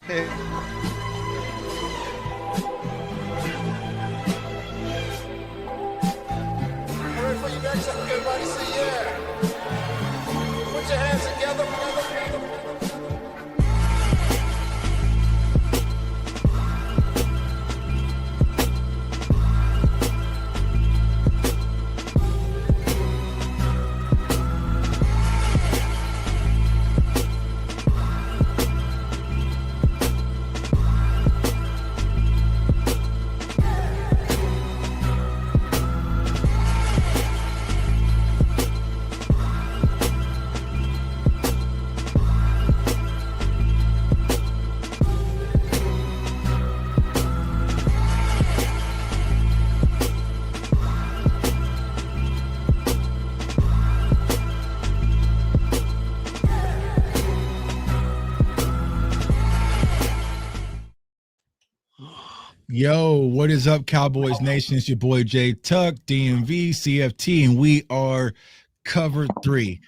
Hey. Ready for you next time, everybody say yeah. Put your hands together. Yo, what is up, Cowboys Nation? It's your boy Jay Tuck, DMV, CFT, and we are Cover 3.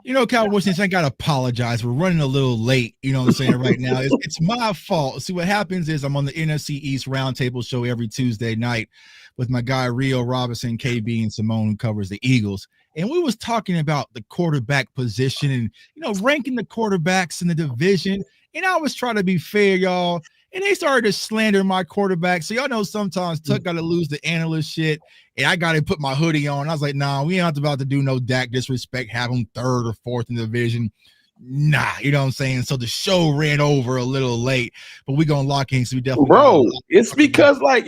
You know, Cowboys Nation, I got to apologize. We're running a little late, you know what I'm saying, right now. It's my fault. See, what happens is I'm on the NFC East Roundtable show every Tuesday night with my guy Rio Robinson, KB, and Simone, who covers the Eagles. And we was talking about the quarterback position and, you know, ranking the quarterbacks in the division. And I was trying to be fair, y'all. And they started to slander my quarterback. So y'all know sometimes Tuck got to lose the analyst shit, and I got to put my hoodie on. I was like, nah, we ain't about to do no Dak disrespect, have him third or fourth in the division. Nah, you know what I'm saying? So the show ran over a little late, but we going to lock in. So we definitely. Bro, it's because, like,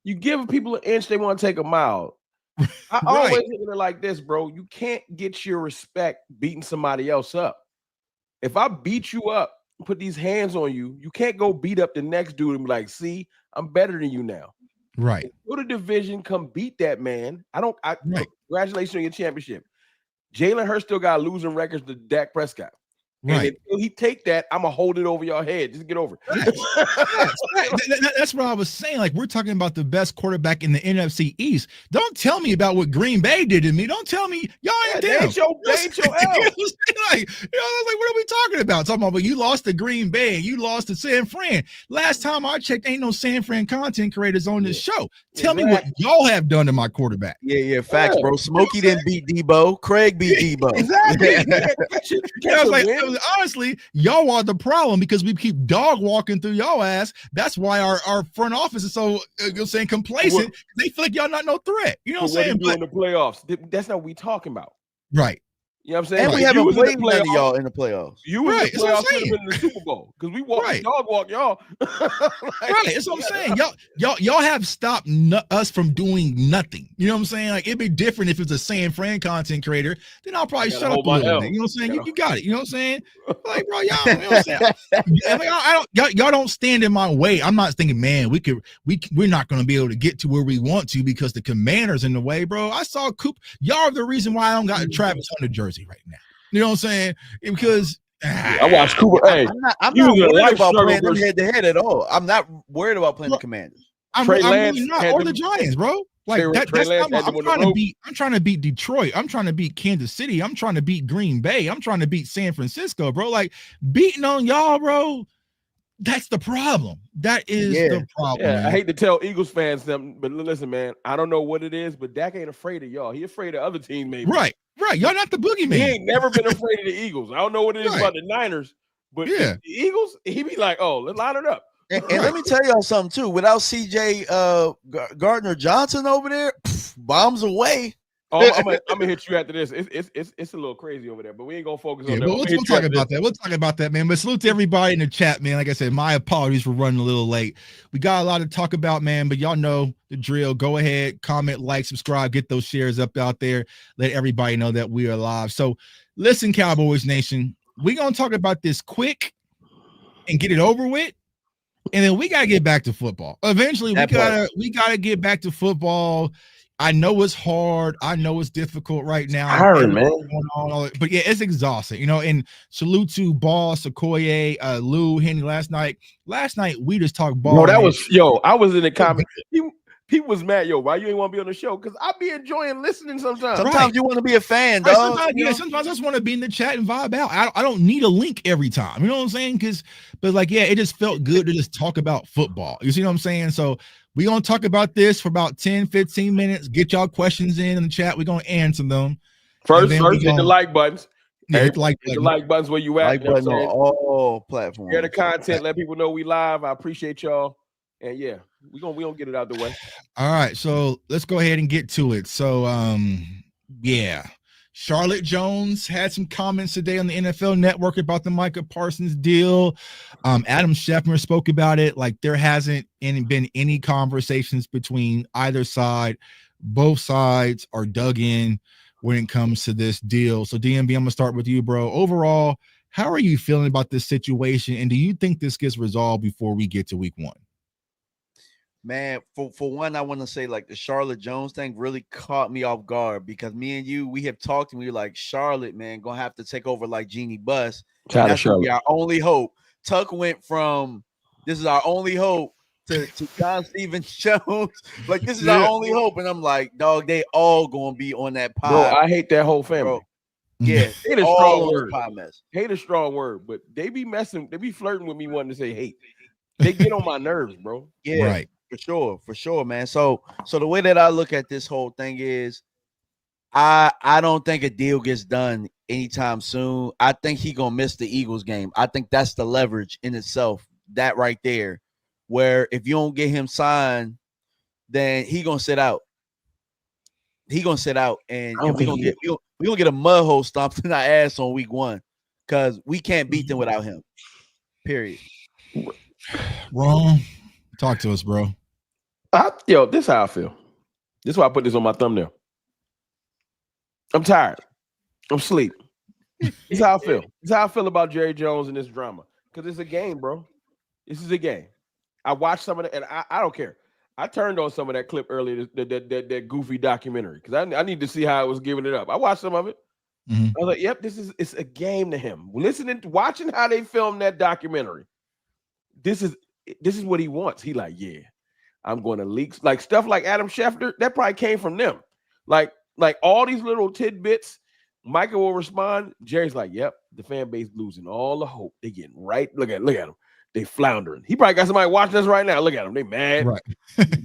you give people an inch, they want to take a mile. I always look at it like this, bro. You can't get your respect beating somebody else up. If I beat you up, put these hands on you, you can't go beat up the next dude and be like, see, I'm better than you now. Right. Go to division, come beat that man. Congratulations on your championship. Jalen Hurts still got losing records to Dak Prescott. Right. And until he take that, I'm gonna hold it over your head. Just get over it. That's what I was saying. Like, we're talking about the best quarterback in the NFC East. Don't tell me about what Green Bay did to me. Don't tell me y'all ain't They ain't your L. Like, what are we talking about? Talking about, well, you lost to Green Bay and you lost to San Fran. Last time I checked, ain't no San Fran content creators on this show. Tell me what y'all have done to my quarterback. Yeah, facts, bro. Smokey didn't beat Debo. Craig beat Debo. Exactly. Honestly, y'all are the problem because we keep dog walking through y'all ass. That's why our front office is so complacent. They feel like y'all not no threat. You know what I'm saying? But in the playoffs, that's not what we talking about. Right. You know what I'm saying? And we haven't played none of y'all in the playoffs. You were in the playoffs, should have been in the Super Bowl because we dog walk y'all. That's what I'm saying. Y'all have stopped us from doing nothing. You know what I'm saying? Like, it'd be different if it's a San Fran content creator. Then I'll probably shut up a little bit. You know what I'm saying? You got it. You know what I'm saying? Like, bro, y'all. You know what I'm saying? Y'all don't stand in my way. I'm not thinking, man, we're not going to be able to get to where we want to because the Commander's in the way, bro. I saw Coop. Y'all are the reason why I don't got a Travis Hunter jersey right now. You know what I'm saying? Because I watched Cooper. Hey, I'm not worried about playing them head to head at all. I'm not worried about playing the Commanders. I'm really not, or the Giants, bro. Like I'm trying to beat Detroit. I'm trying to beat Kansas City. I'm trying to beat Green Bay. I'm trying to beat San Francisco, bro. Like, beating on y'all, bro. That's the problem. That is the problem. Yeah, I hate to tell Eagles fans them, but listen, man, I don't know what it is, but Dak ain't afraid of y'all. He afraid of other teams, maybe. Right. Y'all not the boogeyman. He ain't never been afraid of the Eagles. I don't know what it is about the Niners, but the Eagles, he be like, oh, let's line it up. And let me tell y'all something too. Without CJ Gardner Johnson over there, bombs away. Oh, I'm gonna hit you after this. It's a little crazy over there, but we ain't gonna focus on that. We'll talk about that. We'll talk about that, man. But salute to everybody in the chat, man. Like I said, my apologies for running a little late. We got a lot to talk about, man. But y'all know the drill. Go ahead, comment, like, subscribe, get those shares up out there. Let everybody know that we are live. So, listen, Cowboys Nation, we gonna talk about this quick and get it over with, and then we gotta get back to football. Eventually, we gotta get back to football. I know it's hard. I know it's difficult right now. Tiring, man. But yeah, it's exhausting, you know. And salute to Ball, Sequoia, Lou, Henny last night. Last night we just talked ball. No, that was I was in the comment. People was mad, yo, why you ain't want to be on the show? Because I be enjoying listening sometimes. Sometimes you want to be a fan, Right, dog. sometimes I just want to be in the chat and vibe out. I don't need a link every time. You know what I'm saying? But like, yeah, it just felt good to just talk about football. You see what I'm saying? So we're going to talk about this for about 10, 15 minutes. Get y'all questions in the chat. We're going to answer them. First, hit the like buttons. Yeah, hit the like button. The like buttons where you at. Like button on all platforms. Share the content. Let people know we live. I appreciate y'all. And yeah, we gonna get it out the way. All right, so let's go ahead and get to it. So yeah, Charlotte Jones had some comments today on the NFL Network about the Micah Parsons deal. Adam Schefter spoke about it. Like, there hasn't been any conversations between either side. Both sides are dug in when it comes to this deal. So DMB, I'm gonna start with you, bro. Overall, how are you feeling about this situation, and do you think this gets resolved before we get to week 1? Man, for one, I want to say, like, the Charlotte Jones thing really caught me off guard, because me and you, we have talked and we were like, Charlotte, man, gonna have to take over like Jeannie Buss. That's gonna be our only hope. Tuck went from this is our only hope to John Stevens Jones. Like, this is our only hope. And I'm like, dog, they all gonna be on that pod. Bro, I hate that whole family. Bro. Yeah, hate a strong word. Mess. Hate a strong word, but they be flirting with me wanting to say hate. They get on my nerves, bro. Yeah, right. For sure, man. So the way that I look at this whole thing is, I don't think a deal gets done anytime soon. I think he gonna miss the Eagles game. I think that's the leverage in itself, that right there, where if you don't get him signed, then he gonna sit out. He gonna sit out, and we gonna get a mud hole stomped in our ass on week 1, because we can't beat them without him. Period. Wrong. Talk to us, bro. This is how I feel. This is why I put this on my thumbnail. I'm tired. I'm asleep. This is how I feel. This is how I feel about Jerry Jones and this drama. Because it's a game, bro. This is a game. I watched some of it, and I don't care. I turned on some of that clip earlier, that goofy documentary, because I need to see how it was giving it up. I watched some of it. I was like, yep, it's a game to him. Watching how they filmed that documentary. This is what he wants. He like, yeah, I'm going to leak, like stuff like Adam Schefter. That probably came from them. Like all these little tidbits. Micah will respond. Jerry's like, yep, the fan base losing all the hope. They getting right. Look at them. They floundering. He probably got somebody watching us right now. Look at them. They mad. Right.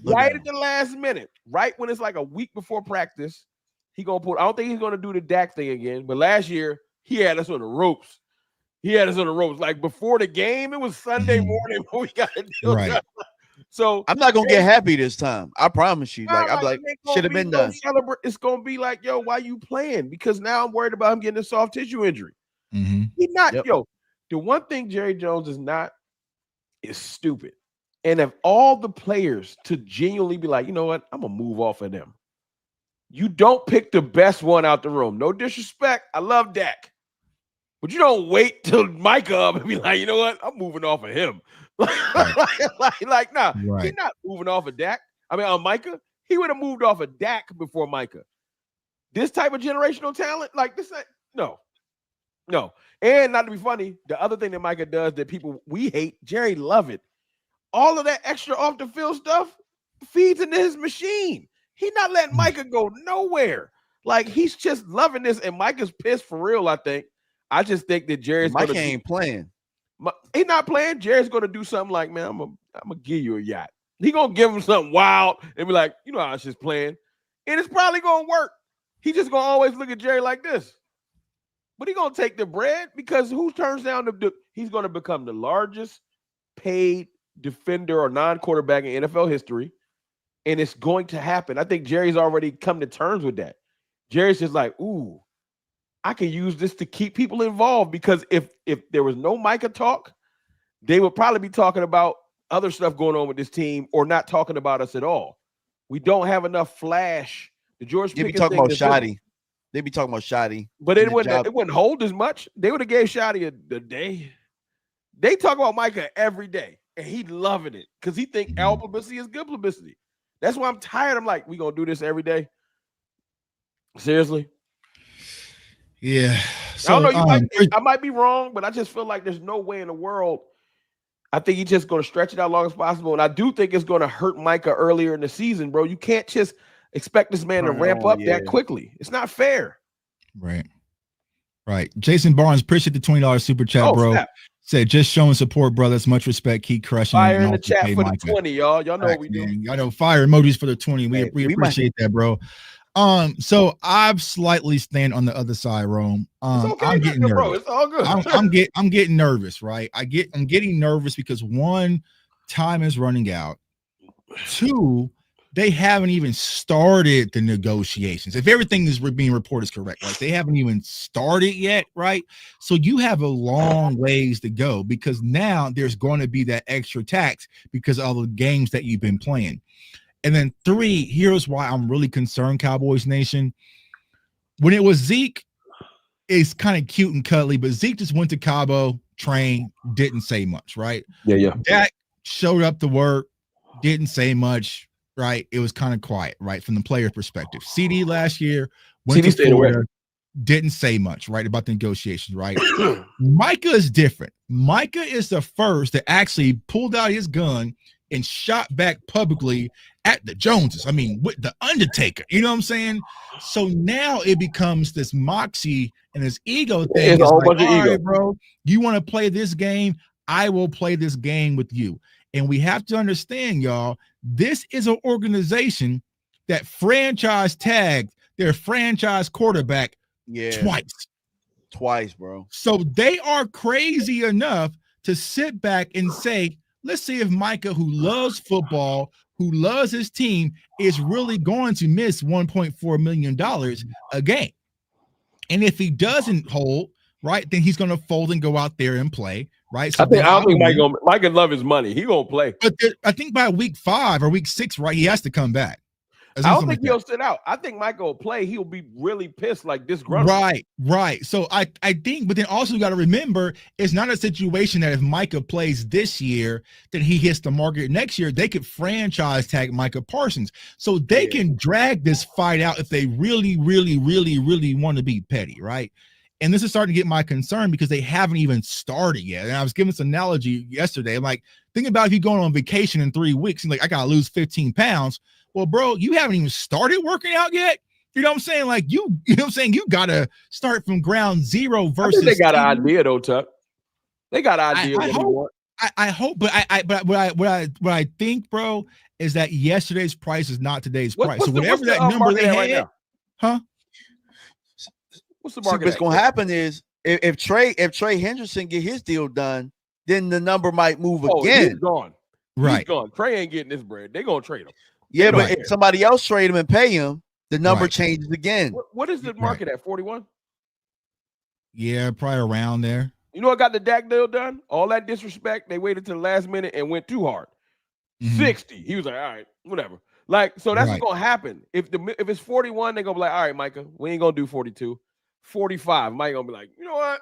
Right at the last minute. Right when it's like a week before practice, he gonna put. I don't think he's gonna do the Dak thing again. But last year he had us on the ropes. Like before the game, it was Sunday morning when we got to deal right. So I'm not gonna get happy this time. I promise you. Like, I'm like, should have been done. It's gonna be like, yo, why you playing? Because now I'm worried about him getting a soft tissue injury. He's not, the one thing Jerry Jones is not is stupid. And if all the players to genuinely be like, you know what, I'm gonna move off of them. You don't pick the best one out the room. No disrespect. I love Dak. But you don't wait till Micah up and be like, you know what? I'm moving off of him. Nah, he's not moving off of Dak. I mean, on Micah, he would have moved off of Dak before Micah. This type of generational talent, like this, no. And not to be funny, the other thing that Micah does that we hate, Jerry love it. All of that extra off the field stuff feeds into his machine. He's not letting Micah go nowhere. Like, he's just loving this, and Micah's pissed for real, I think. I just think that Jerry's Mike ain't playing. He's not playing. Jerry's going to do something like, man, I'm gonna give you a yacht. He gonna give him something wild and be like, you know how it's just playing, and it's probably gonna work. He just gonna always look at Jerry like this, but he gonna take the bread, because who turns down he's gonna become the largest paid defender or non-quarterback in NFL history, and it's going to happen. I think Jerry's already come to terms with that. Jerry's just like, ooh, I can use this to keep people involved, because if there was no Micah talk, they would probably be talking about other stuff going on with this team, or not talking about us at all. We don't have enough flash. The George Pickens talking about Shoddy. They be talking about Shoddy, but it wouldn't hold as much. They would have gave Shoddy a day. They talk about Micah every day, and he loving it because he think our publicity is good publicity. That's why I'm tired. I'm like, we gonna do this every day. Seriously. Yeah. So I don't know. I might be wrong, but I just feel like there's no way in the world. I think he's just going to stretch it out as long as possible. And I do think it's going to hurt Micah earlier in the season, bro. You can't just expect this man to ramp up that quickly. It's not fair. Right. Jason Barnes, appreciate the $20 super chat, bro. Snap. Said, just showing support, brothers. Much respect. Keep crushing. Fire in the chat for the 20, y'all. Y'all know what we do. Y'all know fire emojis for the 20. We appreciate that, bro. So I've slightly stand on the other side, Rome. It's okay, I'm getting nervous. bro. It's all good. I'm getting nervous, right? I'm getting nervous because one, time is running out. Two, they haven't even started the negotiations. If everything is being reported is correct, right? They haven't even started yet, right? So you have a long ways to go because now there's going to be that extra tax because of all the games that you've been playing. And then three, here's why I'm really concerned, Cowboys Nation. When it was Zeke, it's kind of cute and cuddly, but Zeke just went to Cabo, trained, didn't say much, right? Yeah. Dak showed up to work, didn't say much, right? It was kind of quiet, right, from the player perspective. CD last year went to Florida, didn't say much, right, about the negotiations, right? Micah is different. Micah is the first that actually pulled out his gun and shot back publicly at the Joneses. I mean, with the Undertaker, you know what I'm saying? So now it becomes this moxie and this ego thing. It's a whole like, bunch of ego, bro. You want to play this game? I will play this game with you. And we have to understand, y'all, this is an organization that franchise tagged their franchise quarterback twice, bro. So they are crazy enough to sit back and say, let's see if Micah, who loves football, who loves his team, is really going to miss $1.4 million a game. And if he doesn't hold, right, then he's going to fold and go out there and play, right? So I don't think Micah love his money. He gonna play. But I think by week 5 or week 6, right, he has to come back. I don't think he'll sit out. I think Micah will play. He'll be really pissed, like disgruntled. Right. So I think, but then also you got to remember, it's not a situation that if Micah plays this year, then he hits the market next year. They could franchise tag Micah Parsons, so they can drag this fight out if they really, really, really, really want to be petty, right? And this is starting to get my concern because they haven't even started yet. And I was giving this analogy yesterday. I'm like, think about if you're going on vacation in 3 weeks and like, I got to lose 15 pounds. Well, bro, you haven't even started working out yet. You know what I'm saying? Like you know what I'm saying? You got to start from ground zero versus. They got an idea though, Tuck. They got an idea. I hope, but what I think, bro, is that yesterday's price is not today's price. So whatever that number they had, right huh? What's the market? What's going to happen is if Trey Henderson get his deal done, then the number might move again. He's gone. Right. He's gone. Trey ain't getting this bread. They're going to trade him. Yeah, but if somebody else trade him and pay him, the number changes again. What is the market at? 41? Yeah, probably around there. You know what got the Dak deal done? All that disrespect, they waited to the last minute and went too hard. 60. He was like, all right, whatever. Like, so that's what's gonna happen. If it's 41, they're gonna be like, all right, Micah, we ain't gonna do 42. 45. Mike gonna be like, you know what?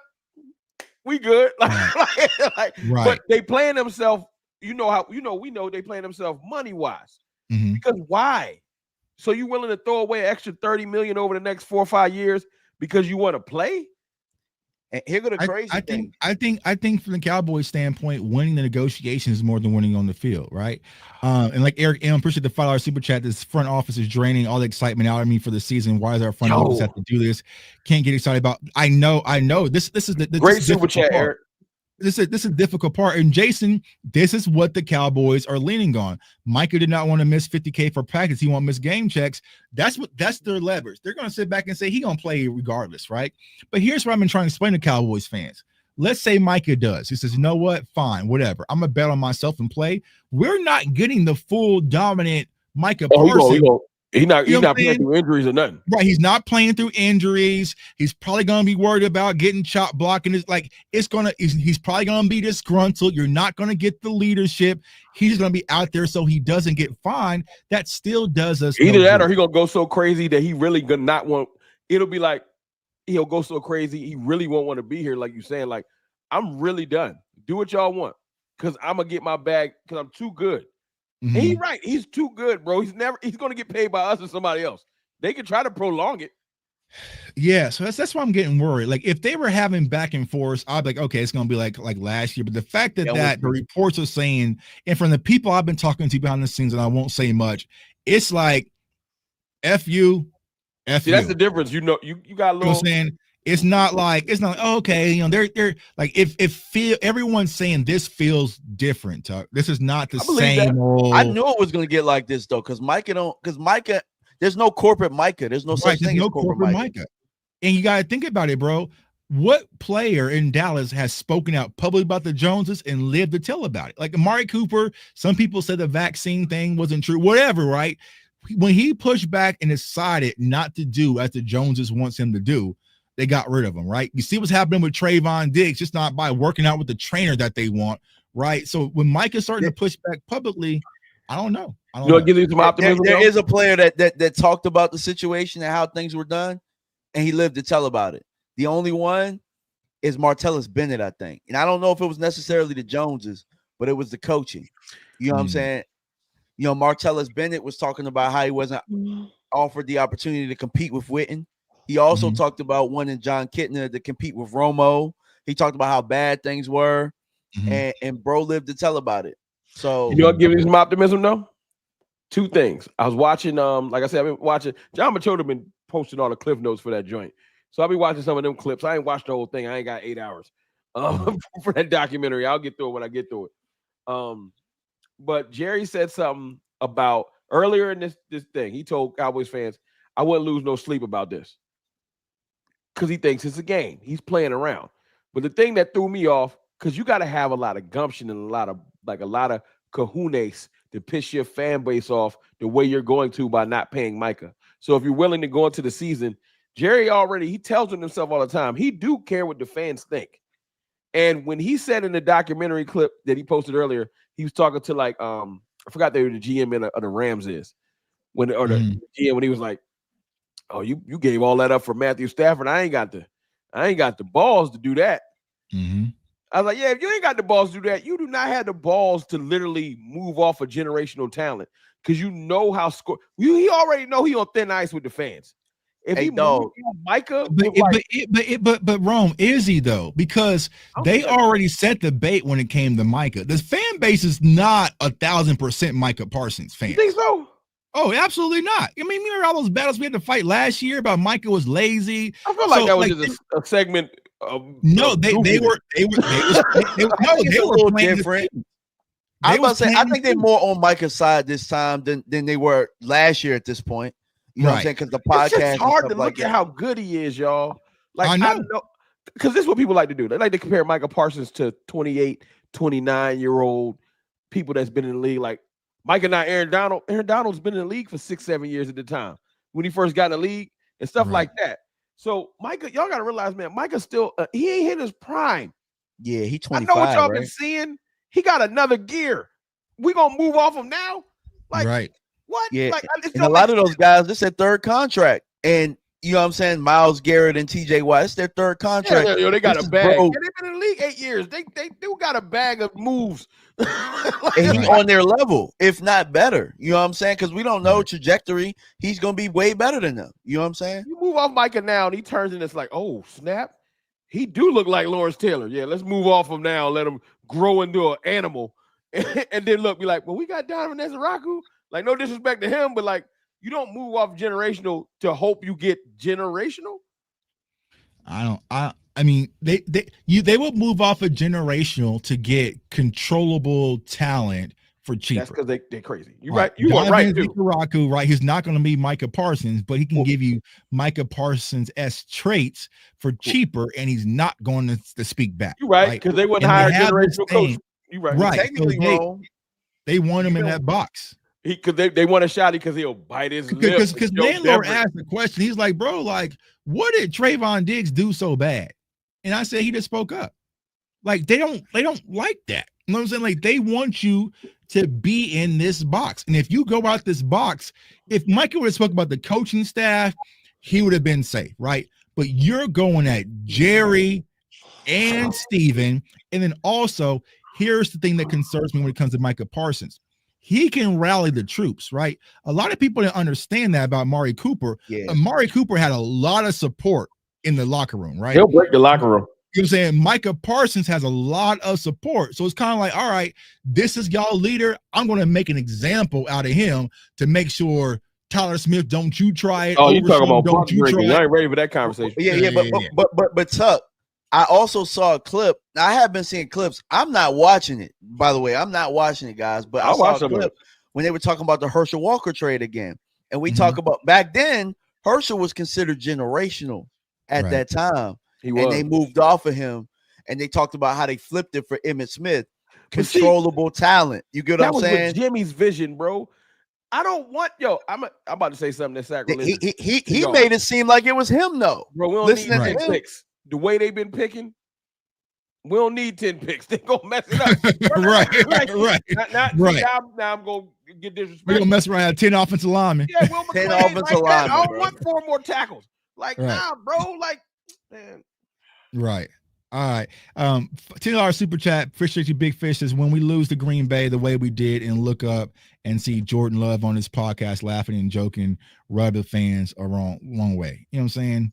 We good. But they playing themselves. We know they playing themselves money wise. Because why? So you willing to throw away an extra $30 million over the next 4 or 5 years because you want to play? And here go the crazy thing. I think from the Cowboys standpoint, winning the negotiations is more than winning on the field, right? And like Eric M, appreciate the $5 super chat. This front office is draining all the excitement out of me for the season. Why does our front office have to do this? Can't get excited about. I know. This is the great super chat, Eric. This is a difficult part. And Jason, this is what the Cowboys are leaning on. Micah did not want to miss $50K for practice. He won't miss game checks. That's their leverage. They're going to sit back and say he going to play regardless, right? But here's what I've been trying to explain to Cowboys fans. Let's say Micah does. He says, you know what? Fine, whatever. I'm going to bet on myself and play. We're not getting the full dominant Micah Parsons. He's not playing through injuries or nothing. Right. He's not playing through injuries. He's probably going to be worried about getting chop blocking. He's probably going to be disgruntled. You're not going to get the leadership. He's going to be out there so he doesn't get fined. That still does us. Either that or he's going to go so crazy that he really going to not want. It'll be like he'll go so crazy he really won't want to be here. Like you're saying, like, I'm really done. Do what y'all want because I'm going to get my bag because I'm too good. Mm-hmm. And he's right. He's too good, bro. He's going to get paid by us or somebody else. They can try to prolong it. Yeah, so that's why I'm getting worried. Like if they were having back and forth, I'd be like, okay, it's gonna be like last year. But the fact that the reports are saying, and from the people I've been talking to behind the scenes, and I won't say much, it's like F you, F See, you. that's the difference. You got a little. You know what I'm saying? It's not like oh, okay, they're like if feel everyone's saying this feels different. Tuck. This is not the same old. I knew it was gonna get like this though, because Micah, there's no corporate Micah. There's no such thing as corporate Micah. And you gotta think about it, bro. What player in Dallas has spoken out publicly about the Joneses and lived to tell about it? Like Amari Cooper, some people said the vaccine thing wasn't true, whatever, right? When he pushed back and decided not to do as the Joneses wants him to do, they got rid of him, right? You see what's happening with Trayvon Diggs, just not by working out with the trainer that they want, right? So when Mike is starting to push back publicly, I don't know. Give you some optimism. There is a player that talked about the situation and how things were done, and he lived to tell about it. The only one is Martellus Bennett, I think. And I don't know if it was necessarily the Joneses, but it was the coaching. You know what I'm saying? Martellus Bennett was talking about how he wasn't offered the opportunity to compete with Witten. He also talked about wanting John Kitna to compete with Romo. He talked about how bad things were, and bro lived to tell about it. So I'll give you some optimism though. Two things. I was watching, like I said, I've been watching. John Machota been posting all the cliff notes for that joint. So I'll be watching some of them clips. I ain't watched the whole thing. I ain't got 8 hours for that documentary. I'll get through it when I get through it. But Jerry said something about earlier in this thing. He told Cowboys fans, I wouldn't lose no sleep about this. Because he thinks it's a game. He's playing around. But the thing that threw me off, because you got to have a lot of gumption and a lot of cojones to piss your fan base off the way you're going to by not paying Micah. So if you're willing to go into the season, Jerry he tells himself all the time, he do care what the fans think. And when he said in the documentary clip that he posted earlier, he was talking to I forgot they were the GM of the Rams is. The GM when he was like, oh, you gave all that up for Matthew Stafford. I ain't got the balls to do that. I was like, yeah, if you ain't got the balls to do that, you do not have the balls to literally move off a generational talent because you know how he already know he on thin ice with the fans. If he moved Micah, but Rome, is he though? Because they already set the bait when it came to Micah. The fan base is not 1,000% Micah Parsons fans. You think so? Oh, absolutely not. I mean, remember all those battles we had to fight last year about Micah was lazy. I feel like that was just a segment. They were different. I was about to say, I think they're more on Micah's side this time than they were last year at this point. You know what I'm saying? Because the podcast, it's hard to look at how good he is, y'all. Like I know, because this is what people like to do. They like to compare Micah Parsons to 28, 29-year-old people that's been in the league. Like Micah, not Aaron Donald. Aaron Donald's been in the league for 6-7 years at the time when he first got in the league and stuff like that. So Micah, y'all gotta realize, man, Micah still he ain't hit his prime. Yeah, he 25. I know what y'all been seeing. He got another gear. We gonna move off him now? Like what? Yeah, like, and a lot of those guys, this is their third contract, and you know what I'm saying. Myles Garrett and TJ Watt, it's their third contract. Yeah, they got a bag. And they've been in the league 8 years. They do got a bag of moves. And he's on their level, if not better. You know what I'm saying? Because we don't know trajectory. He's gonna be way better than them. You know what I'm saying? You move off Micah now, and he turns and it's like, oh snap, he do look like Lawrence Taylor. Yeah, let's move off him now. Let him grow into an animal, and then be like, well, we got Donovan Ezeraku. Like, no disrespect to him, but like, you don't move off generational to hope you get generational. I mean, they will move off a generational to get controllable talent for cheaper. That's because they're crazy. You're right. You are right. Ezeraku, right? He's not going to be Micah Parsons, but he can give you Micah Parsons-esque traits for cheaper, and he's not going to speak back. You're right, because they wouldn't hire a generational coach. You're right. Right. Technically wrong. They want him in that box. Because they want a shot because he'll bite his lip. Because landlord asked the question. He's like, bro, like, what did Trayvon Diggs do so bad? And I said he just spoke up. Like, they don't like that. You know what I'm saying? Like, they want you to be in this box. And if you go out this box, if Micah would have spoke about the coaching staff, he would have been safe, right? But you're going at Jerry and Steven. And then also, here's the thing that concerns me when it comes to Micah Parsons. he can rally the troops, right? A lot of people didn't understand that about Amari Cooper. Yeah. Amari Cooper had a lot of support in the locker room, right? He'll break the locker room. You know what I'm saying? Micah Parsons has a lot of support. So it's kind of like, all right, this is y'all leader. I'm going to make an example out of him to make sure Tyler Smith, don't you try it. Oh, you talking about don't buck you drinking. try I it. ain't ready for that conversation. Yeah, but Tuck, I also saw a clip. I have been seeing clips. I'm not watching it, by the way. I'm not watching it, guys, but I saw a clip when they were talking about the Herschel Walker trade again. And we talk about back then, Herschel was considered generational at that time. And they moved off of him, and they talked about how they flipped it for Emmitt Smith. Controllable talent. You get what I'm saying? That was Jimmy's vision, bro. I don't want I'm about to say something that's sacrilegious. He made it seem like it was him, though. Bro, we don't need 10 picks. The way they've been picking, we don't need 10 picks. They're gonna mess it up. Right. Now I'm gonna get disrespectful. We're gonna mess around at 10 offensive linemen. Yeah, Will McClay, 10 offensive linemen. I don't want 4 more tackles. Nah, bro. Man. Right. All right. $10 super chat. Appreciate you, Big Fish. Is when we lose to Green Bay the way we did and look up and see Jordan Love on his podcast laughing and joking, rub the fans a wrong way. You know what I'm saying?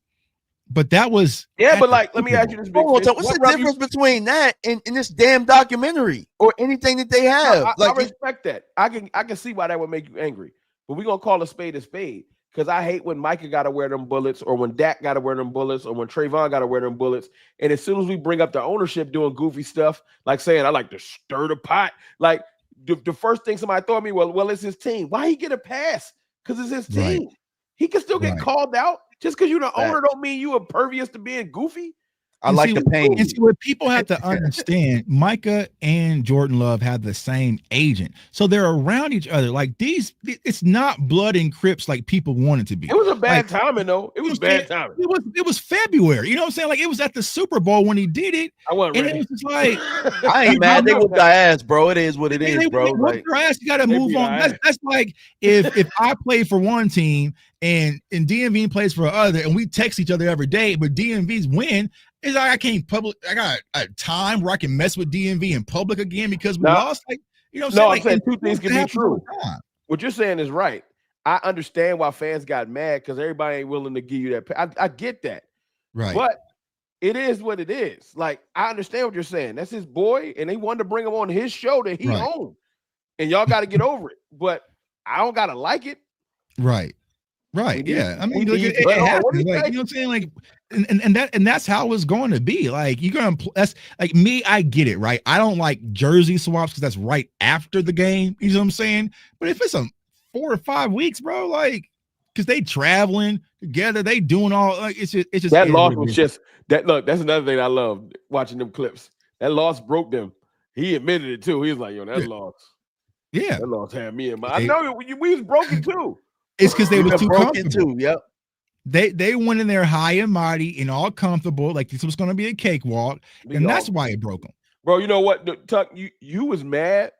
But that was but let me ask you this, Big Fish. What's the difference between that and this damn documentary or anything that they have? I respect that. I can see why that would make you angry. But we're gonna call a spade. Because I hate when Micah got to wear them bullets, or when Dak got to wear them bullets, or when Trayvon got to wear them bullets. And as soon as we bring up the ownership doing goofy stuff, like saying, I like to stir the pot. Like the first thing somebody thought me, well, it's his team. Why he get a pass? Because it's his team. Right. He can still get called out. Just because you're the owner don't mean you impervious to being goofy. I like the pain. And see, what people have to understand, Micah and Jordan Love have the same agent. So they're around each other. Like it's not blood and Crips like people want it to be. It was a bad timing, though. It was bad timing. It was February. You know what I'm saying? Like, it was at the Super Bowl when he did it. I wasn't ready. And it was just like, I ain't mad. They whooped our ass, bro. It is what it is, bro. Like, your ass, you got to move on. That's like if I play for one team and DMV plays for other, and we text each other every day, but DMV's win. It's like I can't I got a time where I can mess with DMV in public again because we lost. Like, you know what I'm saying? I'm saying two things can be true. What you're saying is right. I understand why fans got mad because everybody ain't willing to give you that. I get that. Right. But it is what it is. Like, I understand what you're saying. That's his boy, and they wanted to bring him on his show that he owned. And y'all got to get over it. But I don't got to like it. Right. Yeah. I mean, look, it happens. Like, you know what I'm saying? Like, and that's how it's going to be. Like, you're gonna that's like me. I get it, right? I don't like jersey swaps because that's right after the game. You know what I'm saying? But if it's 4 or 5 weeks, bro, like, because they traveling together, they doing all like it's just that loss was just that. Look, that's another thing I love watching them clips. That loss broke them. He admitted it too. He was like, "Yo, that loss, that loss had me in my." I know we was broken too. It's because they was too comfortable. Too. Yep. They went in there high and mighty and all comfortable, like this was going to be a cakewalk, and that's why it broke them. Bro, you know what, Tuck? You was mad,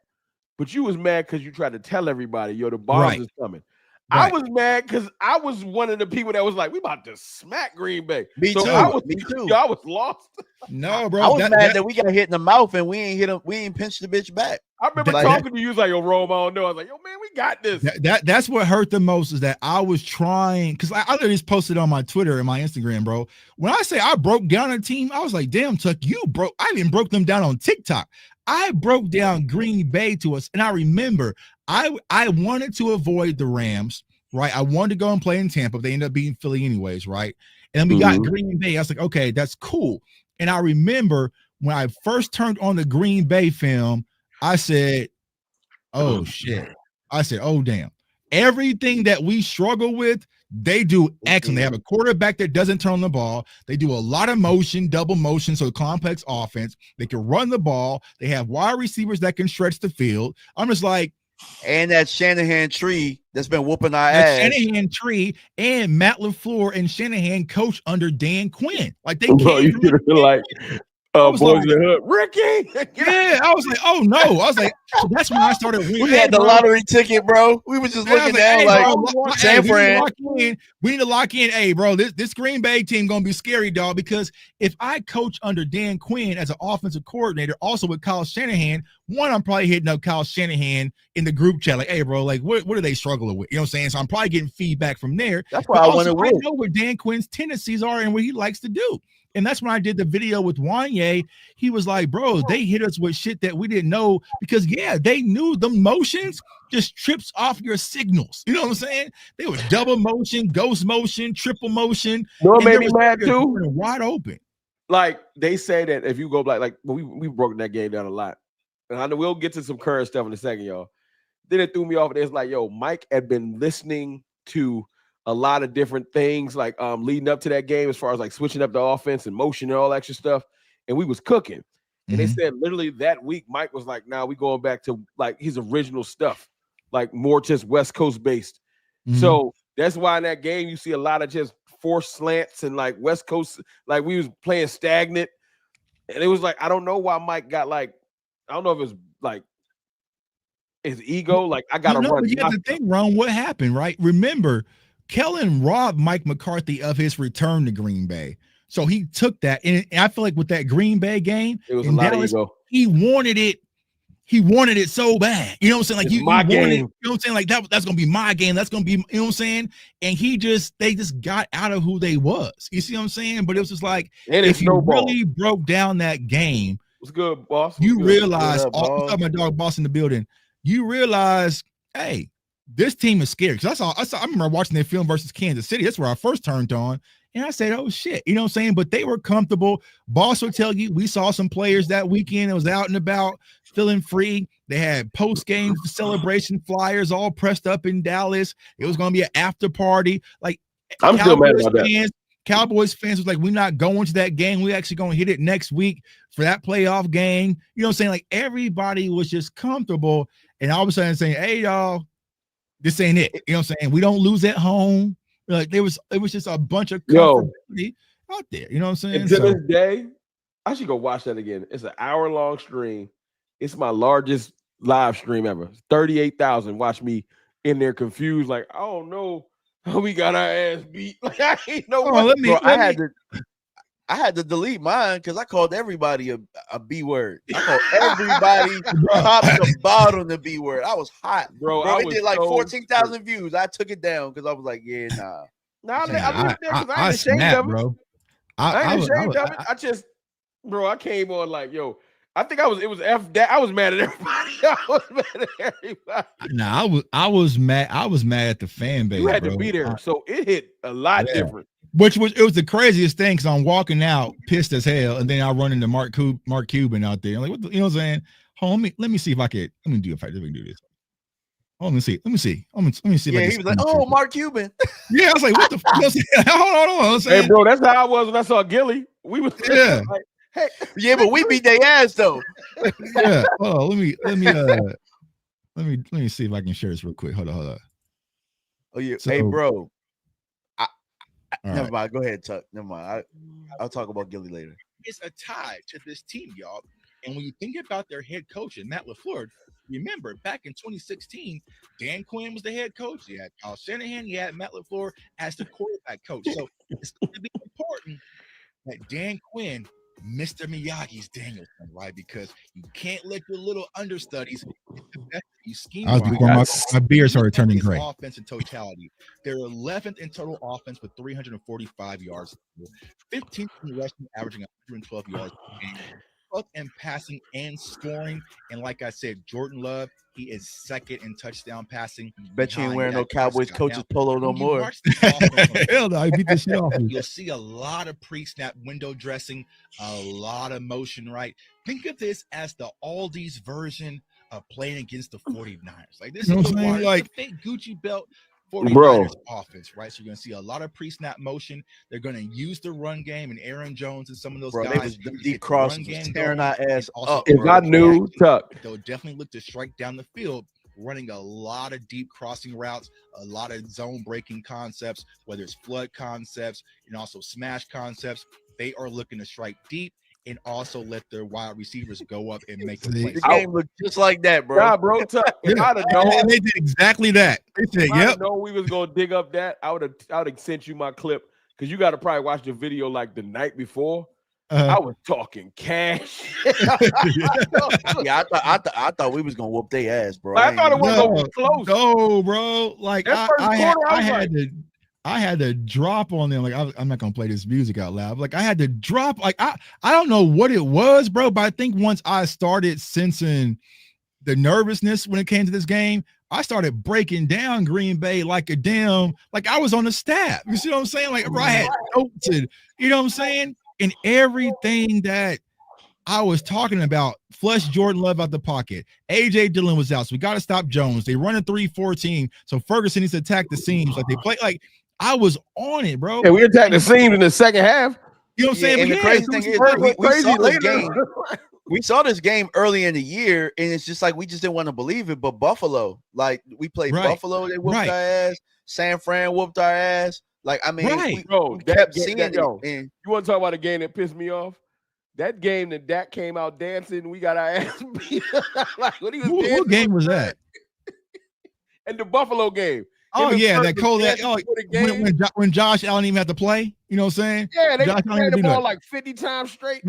but you was mad because you tried to tell everybody, yo, the bombs is coming. Right. I was mad because I was one of the people that was like, we about to smack Green Bay. Me too. Me too. I was lost. No, bro. I was mad that we got hit in the mouth and we ain't hit him. We ain't pinched the bitch back. I remember talking to you. Was like, yo, Rome, I don't know. I was like, yo, man, we got this. That's what hurt the most is that I was trying, because I literally just posted on my Twitter and my Instagram, bro. When I say I broke down a team, I was like, damn, Tuck, I even broke them down on TikTok. I broke down Green Bay to us. And I remember I wanted to avoid the Rams, right? I wanted to go and play in Tampa. They ended up beating Philly anyways, right? And then we got Green Bay. I was like, okay, that's cool. And I remember when I first turned on the Green Bay film, I said, oh, shit. I said, oh, damn. Everything that we struggle with, they do excellent. They have a quarterback that doesn't turn the ball. They do a lot of motion, double motion, so complex offense. They can run the ball. They have wide receivers that can stretch the field. I'm just like, and that Shanahan tree that's been whooping our ass. Shanahan tree and Matt LaFleur and Shanahan coach under Dan Quinn. Like they you should have been like, was Boys like, in the Hood, Ricky. yeah, I was like, oh no. I was like, so that's when I started winning. We had the lottery ticket, bro. We was just looking down like San Fran. We need to lock in. Hey, bro, this Green Bay team gonna be scary, dog. Because if I coach under Dan Quinn as an offensive coordinator, also with Kyle Shanahan, I'm probably hitting up Kyle Shanahan in the group chat, like, hey, bro, like, what are they struggling with? You know what I'm saying? So I'm probably getting feedback from there. That's why I want to I know what Dan Quinn's tendencies are and what he likes to do. And that's when I did the video with Wanye. He was like, bro, they hit us with shit that we didn't know because, yeah, they knew the motions just trips off your signals. You know what I'm saying? They were double motion, ghost motion, triple motion. You know what made me mad too? Wide open. Like they say that if you go like we broke that game down a lot. And I know we'll get to some current stuff in a second, y'all. Then it threw me off. And it's like, yo, Mike had been listening to a lot of different things, like leading up to that game, as far as like switching up the offense and motion and all extra stuff. And we was cooking. And they said literally that week, Mike was like, "Now we going back to like his original stuff, like more just West Coast based." So that's why in that game you see a lot of just forced slants and like West Coast, like we was playing stagnant. And it was like, I don't know why Mike got like, I don't know if it's like his ego, like I gotta run. Yeah, the thing, Ron, what happened, right? Remember, Kellen robbed Mike McCarthy of his return to Green Bay. So he took that. And I feel like with that Green Bay game, it was a lot Dallas, of ego. He wanted it. He wanted it so bad. You know what I'm saying? Like you my wanted game. It, you know what I'm saying? Like that's gonna be my game. That's gonna be, you know what I'm saying? And they just got out of who they was. You see what I'm saying? But it was just like, if you really broke down that game, what's good, boss? You realize, talking about dog boss in the building, you realize, hey, this team is scary. Because I remember watching their film versus Kansas City. That's where I first turned on. And I said, oh, shit. You know what I'm saying? But they were comfortable. Boss will tell you, we saw some players that weekend that was out and about, feeling free. They had post-game celebration flyers all pressed up in Dallas. It was going to be an after party. Like, I'm still mad about that. Cowboys fans was like, we're not going to that game. We're actually going to hit it next week for that playoff game. You know what I'm saying? Like, everybody was just comfortable. And all of a sudden saying, hey, y'all, this ain't it. You know what I'm saying? We don't lose at home. Like, it was just a bunch of comfortability out there. You know what I'm saying? And to this day, I should go watch that again. It's an hour-long stream. It's my largest live stream ever. 38,000 watch me in there confused, like, I don't know how we got our ass beat. Like, I ain't know what. I had to delete mine because I called everybody a B word. I called everybody top to bottom the B word. I was hot, bro. It did like 14,000 views. I took it down because I was like, yeah, nah. I ain't ashamed of it, bro. I ain't ashamed of it. I just, bro, I came on like, yo, I think I was mad at everybody. I was mad at everybody. Nah, I was mad. I was mad at the fan base. You had to be there, so it hit a lot different. It was the craziest thing because I'm walking out pissed as hell, and then I run into Mark Cuban out there. I'm like, you know what I'm saying? Hold on, let me see if I can. Let me do this. Oh, let me see. Let me see. Let me see. Yeah, he was like, "Oh, Mark Cuban." Yeah, I was like, "What the fuck?" Hold on. Hey, bro, that's how I was when I saw Gilly. We was like, hey, yeah, but we beat their ass though. Yeah. Oh, let me see if I can share this real quick. Hold on. Oh yeah. So, hey, bro. Never mind. Go ahead, Tuck. Never mind. I'll talk about Gilly later. It's a tie to this team, y'all. And when you think about their head coach, Matt LaFleur, remember back in 2016, Dan Quinn was the head coach. He had Kyle Shanahan. He had Matt LaFleur as the quarterback coach. So it's going to be important that Dan Quinn, Mr. Miyagi's Danielson, right? Because you can't let your little understudies get the best of you scheme. My beer started turning gray. Offense in totality, they're 11th in total offense with 345 yards, 15th in rushing, averaging 112 yards per game. And passing and scoring, and like I said, Jordan Love, he is second in touchdown passing. Bet you ain't wearing no Cowboys coaches polo no more. Hell no, I beat the shit off. You'll see a lot of pre-snap window dressing, a lot of motion. Right? Think of this as the Aldi's version of playing against the 49ers. Like this is like fake Gucci belt. 49ers offense, right? So you're gonna see a lot of pre-snap motion. They're gonna use the run game and Aaron Jones and some of those guys. Deep cross tearing our ass up. If I knew, Tuck, they'll definitely look to strike down the field, running a lot of deep crossing routes, a lot of zone breaking concepts, whether it's flood concepts and also smash concepts. They are looking to strike deep. and also let their wide receivers go up and make a The play. game looked just like that, bro. Nah, bro. If I'd have known, And they did exactly that. They said, if I'd have "Yep, known we was gonna dig up that, I would have sent you my clip because you got to probably watch the video like the night before. I was talking cash. Yeah, I thought we was gonna whoop their ass, bro. I thought it wasn't gonna be close. No, bro. Like That first quarter, I had to drop on them. Like I'm not gonna play this music out loud. Like I had to drop. Like I don't know what it was, bro. But I think once I started sensing the nervousness when it came to this game, I started breaking down Green Bay like like I was on the staff. You see what I'm saying? Like bro, I had notes and you know what I'm saying? And everything that I was talking about, flush Jordan Love out the pocket. AJ Dillon was out, so we got to stop Jones. They run a 3-14, so Ferguson needs to attack the seams. Like they play, like I was on it, bro. Yeah, we attacked the seams in the second half. You know what I'm saying? And But the crazy thing is, we saw this game early in the year, and it's just like we just didn't want to believe it. But Buffalo, like we played Buffalo, they whooped our ass. San Fran whooped our ass. Like I mean, we kept seeing it. And you want to talk about a game that pissed me off? That game that Dak came out dancing, we got our ass beat. Like when he was dancing. What game was that? And the Buffalo game. Oh yeah, that cold. When Josh Allen even had to play, you know what I'm saying? Yeah, they played the ball like 50 times straight.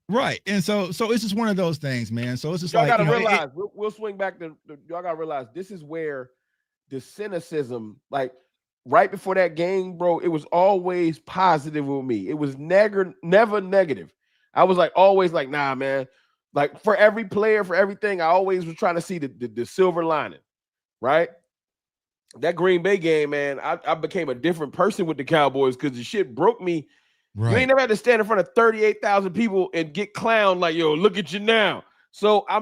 Right. And so it's just one of those things, man. So it's just y'all like gotta realize we'll swing back to y'all gotta realize this is where the cynicism, like right before that game, bro, it was always positive with me. It was never negative. I was like always like, nah, man. Like for every player, for everything, I always was trying to see the silver lining, right? That Green Bay game, man, I became a different person with the Cowboys because the shit broke me. Right. You ain't never had to stand in front of 38,000 people and get clowned like, yo, look at you now. So I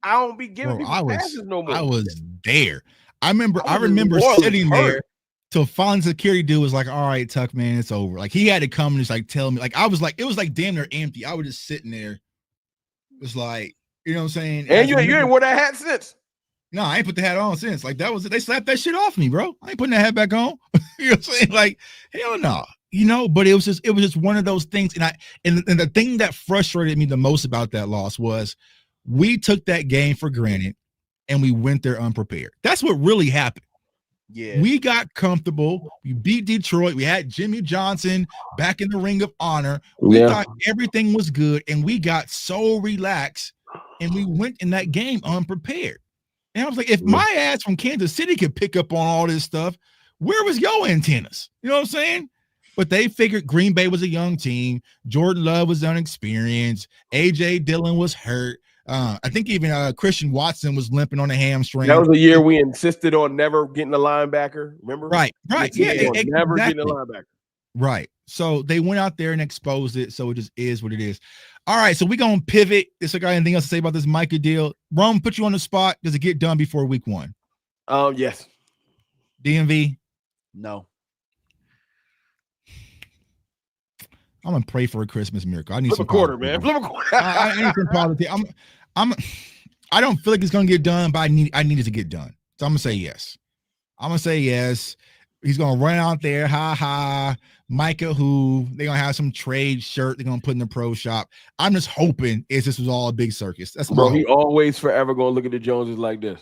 don't be giving people passes no more. I was there. I remember sitting there till finally security dude was like, all right, Tuck, man, it's over. Like he had to come and just like tell me, like I was like, it was like damn near empty. I was just sitting there. It was like, you know what I'm saying? And you ain't wore that hat since. No, I ain't put the hat on since. Like that was it. They slapped that shit off me, bro. I ain't putting that hat back on. You know what I'm saying? Like, hell no. You know, but it was just one of those things. And the thing that frustrated me the most about that loss was we took that game for granted and we went there unprepared. That's what really happened. Yeah, we got comfortable. We beat Detroit. We had Jimmy Johnson back in the Ring of Honor. We thought everything was good, and we got so relaxed, and we went in that game unprepared. And I was like, if my ass from Kansas City could pick up on all this stuff, where was your antennas? You know what I'm saying? But they figured Green Bay was a young team. Jordan Love was unexperienced. AJ Dillon was hurt. I think even Christian Watson was limping on a hamstring. That was a year we insisted on never getting a linebacker. Remember? Right. Yeah. Never getting a linebacker. Right. So they went out there and exposed it. So it just is what it is. All right. So we're going to pivot. Is there anything else to say about this Micah deal? Rome, put you on the spot. Does it get done before week 1? Yes. DMV? No. I'm gonna pray for a Christmas miracle. I need Flip a quarter, man. Flip a quarter. I need some positive. I don't feel like it's gonna get done, but I need it to get done. So I'm gonna say yes. He's gonna run out there, Micah, who they're gonna have some trade shirt they're gonna put in the pro shop. I'm just hoping this was all a big circus. That's bro. He always forever gonna look at the Joneses like this.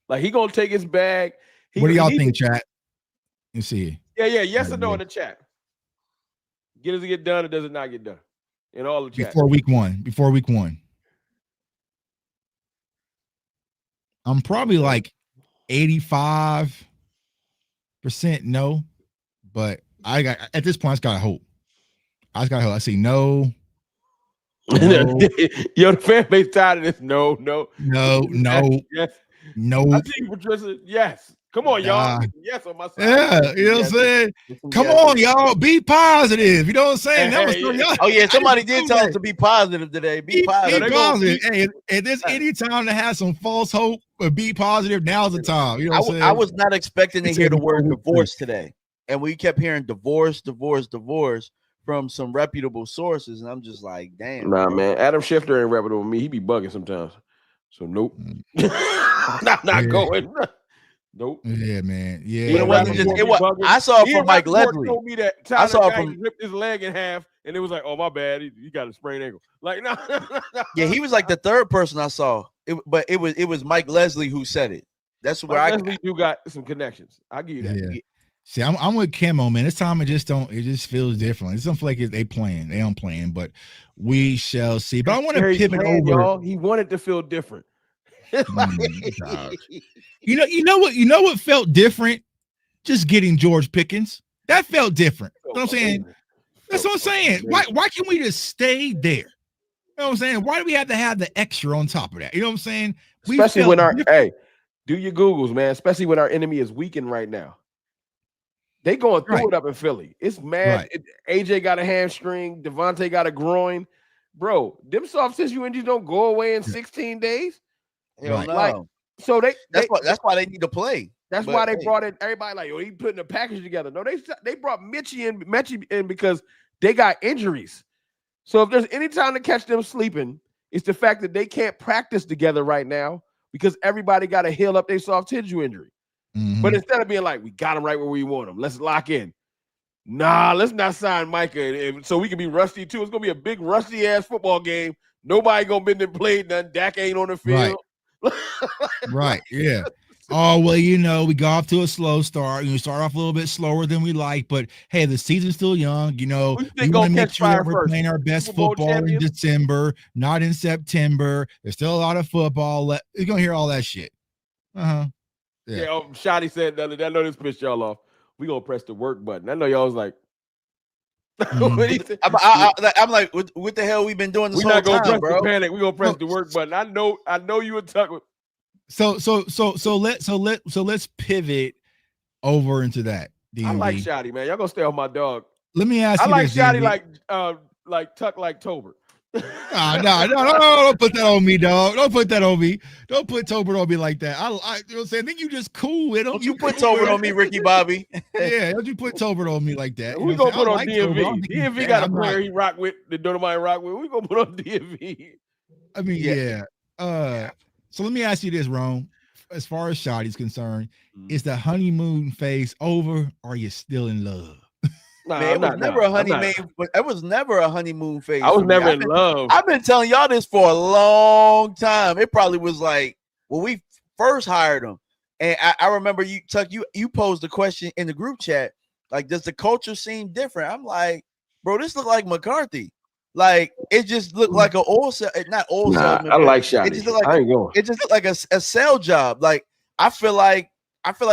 Like he gonna take his bag. What do y'all think, chat? You see? Yeah. Yes or no in the chat. Does it get done or does it not get done? In all the chat. Before week one. I'm probably like 85% no, but at this point I just gotta hope. I say no. Yo, the fan base tired of this. No. Yes. No. I see you, Patricia. Yes. Come on, y'all. Yes on my side. Yeah, you know what I'm saying? Come on, y'all. Be positive. You know what I'm saying? Oh, yeah. Somebody did tell us to be positive today. Be positive. Be positive. Hey, if there's any time to have some false hope or be positive, now's the time. You know what I'm saying? I was not expecting to hear the word divorce today. And we kept hearing divorce from some reputable sources. And I'm just like, damn. Nah, man. Adam Schefter ain't reputable with me. He be bugging sometimes. So, nope. I'm not going. Nope. Yeah, man. Yeah. I saw it from Mike Ledley. Told me that Tyler ripped his leg in half And it was like, oh, my bad. He got a sprained ankle. Like, no. Yeah, he was like the third person I saw. But it was Mike Leslie who said it. That's where Leslie do got some connections. I'll give you that. Yeah. See, I'm with Kimmo, man. This time it just feels different. It doesn't feel like they playing. They don't playing, but we shall see. But I want to pivot over. Y'all. He wanted to feel different. You know what felt different? Just getting George Pickens. That felt different. You know what I'm saying? That's what I'm saying. Why can't we just stay there? You know what I'm saying? Why do we have to have the extra on top of that? You know what I'm saying? Especially when do your Googles, man. Especially when our enemy is weakened right now. They going through it up in Philly. It's mad. Right. AJ got a hamstring. Devontae got a groin. Bro, them soft tissue injuries don't go away in 16 days. Hell no. Like, so that's why they need to play. That's why they brought in everybody like, he putting a package together. No, they brought Mechie in because they got injuries. So if there's any time to catch them sleeping, it's the fact that they can't practice together right now because everybody got to heal up their soft tissue injury. Mm-hmm. But instead of being like, we got them right where we want them, let's lock in. Nah, let's not sign Micah so we can be rusty too. It's gonna be a big rusty ass football game. Nobody gonna been there played nothing. Dak ain't on the field. Right. Yeah. Oh, well, we got off to a slow start. You start off a little bit slower than we like, but hey, the season's still young. We want to make sure that we're playing our best football in December, not in September. There's still a lot of football left. You're going to hear all that shit. Yeah. Shotty said the other day, I know this pissed y'all off. We going to press the work button. I know y'all was like, I'm like, what the hell we been doing this whole time, bro? Panic. We going to press the work button. I know you were tucked. So let's pivot over into that. DMV. I like Shotty, man. Y'all gonna stay on my dog. Let me ask you. I like Shotty like Tuck like Tober. No, don't put that on me, dog. Don't put that on me. Don't put Tobert on me like that. You know what I'm saying? I think you just cool with him. Don't you put Tobert on me, Ricky Bobby. Yeah, don't you put Tobert on me like that. We gonna put on DMV. DMV got a player he rock with, the Nobody rock with. We gonna put on DMV. I mean, yeah. So let me ask you this, Rome. As far as Shotty's concerned, is the honeymoon phase over? Or are you still in love? Nah, man, it was never a honeymoon. It was never a honeymoon phase. I was never in love. I've been telling y'all this for a long time. It probably was like when we first hired him, and I remember you posed the question in the group chat, like, does the culture seem different? I'm like, bro, this look like McCarthy. Like it just looked like an oil sale, not oil salesman. I like Shotty. It just looked like it just looked like a sale job. Like I feel like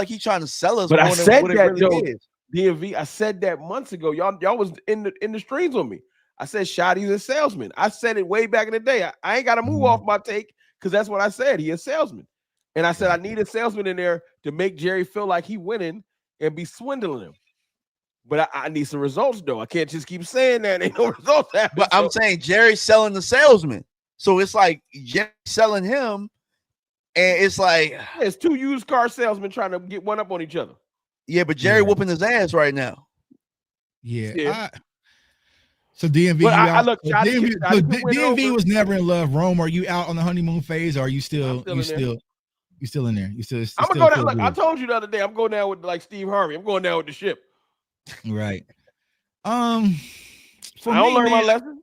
he's trying to sell us. But more I said than what that it really though, is. DMV. I said that months ago. Y'all was in the streams with me. I said Shotty's a salesman. I said it way back in the day. I ain't got to move off my take because that's what I said. He a salesman, and I said I need a salesman in there to make Jerry feel like he winning and be swindling him. But I need some results, though. I can't just keep saying that. Ain't no results happen. But I'm saying Jerry's selling the salesman. So it's like Jerry selling him. And it's like it's two used car salesmen trying to get one up on each other. Yeah, but Jerry whooping his ass right now. Yeah. So DMV, DMV was never in love. Rome, are you out on the honeymoon phase? Or are you still in there? I'm gonna go down. Look, I told you the other day, I'm going down with like Steve Harvey. I'm going down with the ship. Right. I don't learn my lesson.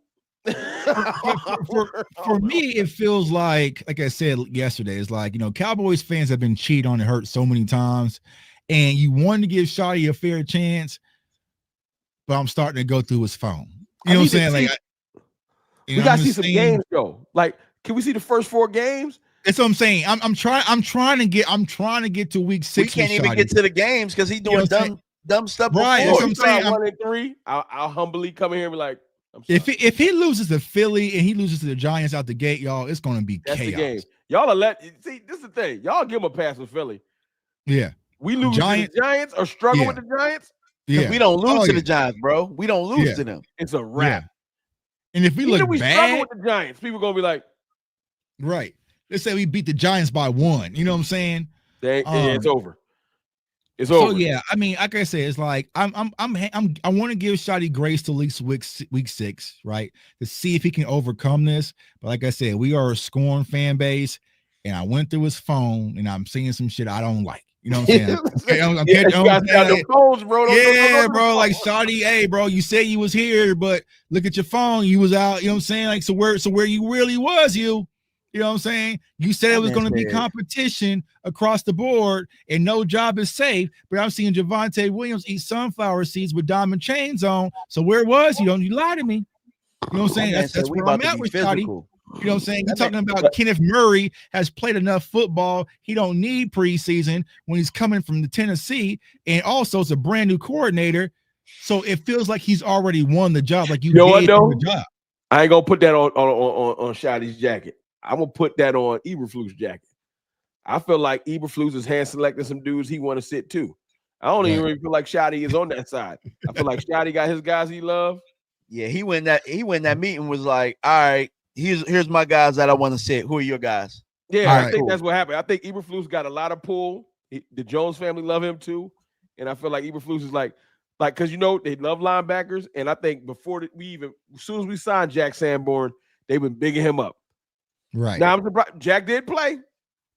For me, it feels like I said yesterday, it's like, Cowboys fans have been cheated on and hurt so many times, and you wanted to give Shotty a fair chance, but I'm starting to go through his phone. You know what I'm saying? Like, we gotta see some games, though. Like, can we see the first 4 games? That's what I'm saying. I'm trying to get to week 6. We can't even get to the games because he's doing dumb stuff. Right. That's what I'm saying. 1 and 3. I'll humbly come in here and be like, if he loses to Philly and he loses to the Giants out the gate, y'all, it's going to be chaos. The game. Y'all see, this is the thing. Y'all give him a pass with Philly. Yeah. We lose to the Giants or struggle with the Giants. Yeah. We don't lose to the Giants, bro. We don't lose to them. It's a wrap. Yeah. And if we look bad, struggle with the Giants, people going to be like, right. Let's say we beat the Giants by 1. You know what I'm saying? It's over. It's over. So yeah, I mean, like I said, it's like I want to give Shotty grace to at least week 6, right, to see if he can overcome this. But like I said, we are a scorn fan base, and I went through his phone and I'm seeing some shit I don't like. You know what I'm saying? I'm Yeah, catching, you guys got the phones, bro. Don't bro. Like Shotty, hey, bro, you said you was here, but look at your phone. You was out. You know what I'm saying? Like, so where you really was, you know what I'm saying? You said it was going to be competition across the board, and no job is safe. But I'm seeing Javonte Williams eat sunflower seeds with diamond chains on. So where was you? Don't you lie to me? You know what I'm saying? That's where I'm at with Shotty. You know what I'm saying? You're talking about Kenneth Murray has played enough football. He don't need preseason when he's coming from the Tennessee, and also it's a brand new coordinator. So it feels like he's already won the job. Like you gave him the job. I ain't gonna put that on Shotty's jacket. I'm gonna put that on Eberflus' jacket. I feel like Eberflus is hand selecting some dudes he want to sit too. I don't even really feel like Shotty is on that side. I feel like Shotty got his guys he loves. Yeah, he went that meeting was like, all right. Here's my guys that I want to sit. Who are your guys? Yeah, I think that's what happened. I think Eberflus got a lot of pull. The Jones family love him too, and I feel like Eberflus is like because they love linebackers, and I think before as soon as we signed Jack Sanborn, they've been bigging him up. Right now, I'm surprised Jack did play.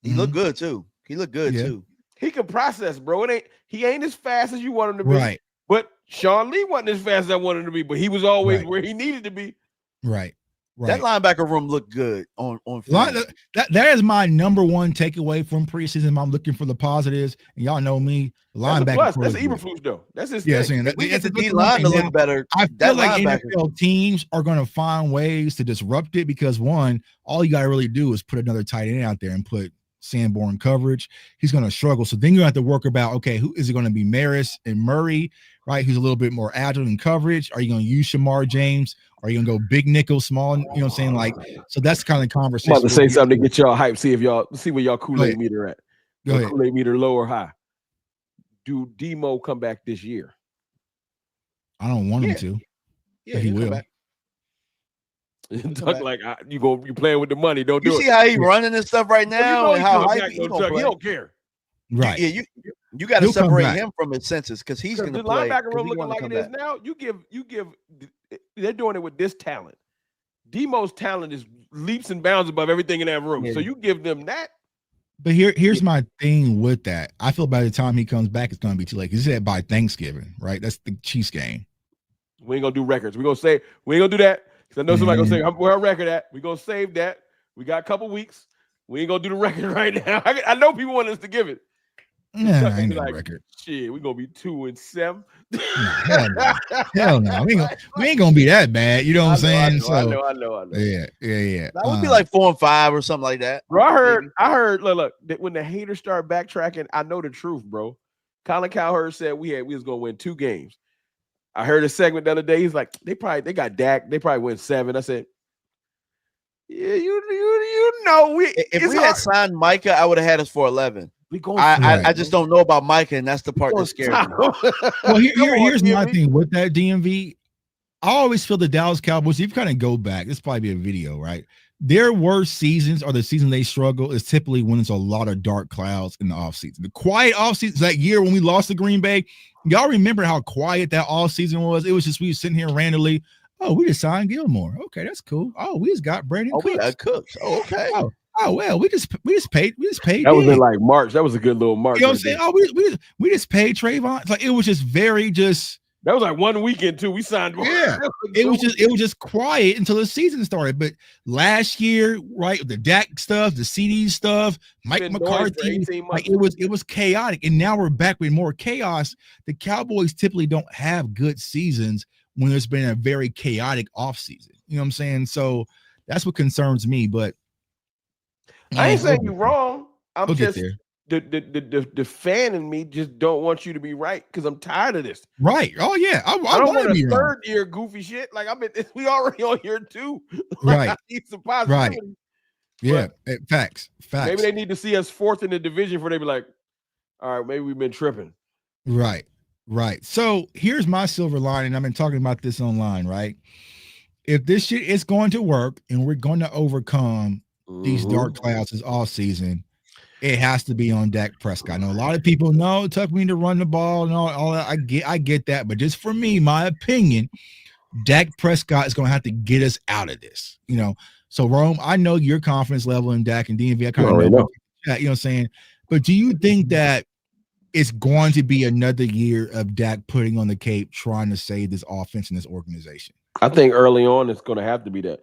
He looked good too. Too. He can process, bro. He ain't as fast as you want him to be. Right. But Sean Lee wasn't as fast as I wanted him to be, but he was always where he needed to be. Right. That linebacker room looked good on that is my number one takeaway from preseason. I'm looking for the positives, and y'all know me. Linebacker. That's Eberflus though. That's his thing. We get the D line to look better. I feel like NFL teams are going to find ways to disrupt it because one, all you got to really do is put another tight end out there and put Sanborn coverage. He's going to struggle. So then you have to work about who is it going to be? Maris and Murray, right? Who's a little bit more agile in coverage. Are you going to use Shamar James? Are you gonna go big nickel, small? You know what I'm saying? Like, so that's kind of the conversation. I'm about to say something to get y'all hyped. See where y'all Kool-Aid meter at. Go ahead. Kool-Aid meter low or high. Do Demo come back this year? I don't want him to. Yeah, he will. Talk like you playing with the money. Don't do it. You see how he running and stuff right now, and how he don't care. Right. Yeah, you got to separate him from his senses because he's going to play. The linebacker room looking like it is now. You give. They're doing it with this talent. Demo's talent is leaps and bounds above everything in that room. Yeah. So you give them that. But here's my thing with that. I feel by the time he comes back, it's going to be too late. He said by Thanksgiving, right? That's the Chiefs game. We ain't gonna do records. We ain't gonna do that. Because I know somebody gonna say, where our record at? We gonna save that. We got a couple weeks. We ain't gonna do the record right now. I know people want us to give it. Nah, ain't no record. Shit, we gonna be 2-7. Hell no. We ain't gonna be that bad. You know what I'm saying? I know. Yeah. That would be like 4-5 or something like that. Bro, I heard. Look. When the haters start backtracking, I know the truth, bro. Colin Cowherd said we was gonna win 2 games. I heard a segment the other day. He's like, they got Dak. They probably win 7. I said, yeah, you know, if we had signed Micah, I would have had us for 11. I just don't know about Micah, and that's the part that scares me. Well, here's my thing with that DMV. I always feel the Dallas Cowboys, if you kind of go back, this probably be a video, right? Their worst seasons or the season they struggle is typically when it's a lot of dark clouds in the offseason. The quiet offseason, that year when we lost to Green Bay, y'all remember how quiet that offseason was? It was just we were sitting here randomly. Oh, we just signed Gilmore. Okay, that's cool. Oh, we just got Brandon Cooks. We got Cooks. Oh, okay. Oh well, we just paid. That was in like March. That was a good little March. You know what I'm saying? Oh, we just paid Trayvon. It's like it was just very just. That was like one weekend too. We signed. Yeah, it was just quiet until the season started. But last year, right, the Dak stuff, the CD stuff, Mike McCarthy, like it was chaotic, and now we're back with more chaos. The Cowboys typically don't have good seasons when there's been a very chaotic offseason. You know what I'm saying? So that's what concerns me. But I ain't saying you're wrong. I'm just the fan in me just don't want you to be right because I'm tired of this. Right. Oh yeah. I don't want a third year goofy shit. Like we already on year 2. Like, right. I need some positivity. Right. Yeah. Facts. Maybe they need to see us 4th in the division for they be like, all right, maybe we've been tripping. Right. So here's my silver lining. I've been talking about this online, right? If this shit is going to work and we're going to overcome these dark clouds this all season, it has to be on Dak Prescott. I know a lot of people know Tuck me to run the ball and all that. I get that, but just for me, my opinion, Dak Prescott is going to have to get us out of this. You know, so Rome, I know your confidence level in Dak and DMV. I kind of know. You know what I'm saying? But do you think that it's going to be another year of Dak putting on the cape, trying to save this offense and this organization. I think early on it's going to have to be that.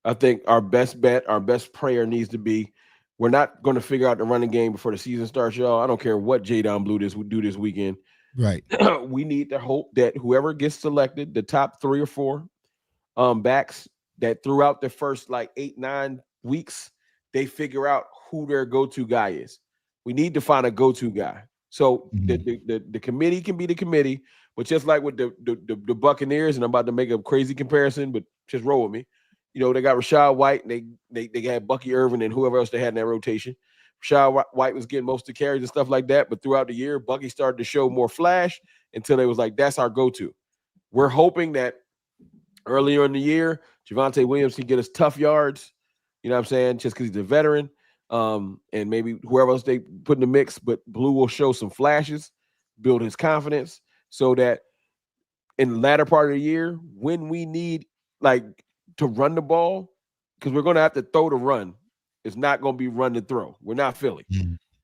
I think our best bet, our best prayer needs to be, we're not going to figure out the running game before the season starts, y'all. I don't care what J-Down Blue would do this weekend. Right. We need to hope that whoever gets selected, the top 3 or 4 backs, that throughout the first like 8-9 weeks, they figure out who their go-to guy is. We need to find a go-to guy. So the committee can be the committee, but just like with the Buccaneers, and I'm about to make a crazy comparison, but just roll with me. You know, they got Rashad White, and they had Bucky Irvin and whoever else they had in that rotation. Rashad White was getting most of the carries and stuff like that, but throughout the year, Bucky started to show more flash until they was like, that's our go-to. We're hoping that earlier in the year, Javonte Williams can get us tough yards, you know what I'm saying, just because he's a veteran, and maybe whoever else they put in the mix, but Blue will show some flashes, build his confidence, so that in the latter part of the year, when we need, like, to run the ball, because we're going to have to throw to run. It's not going to be run to throw. We're not Philly.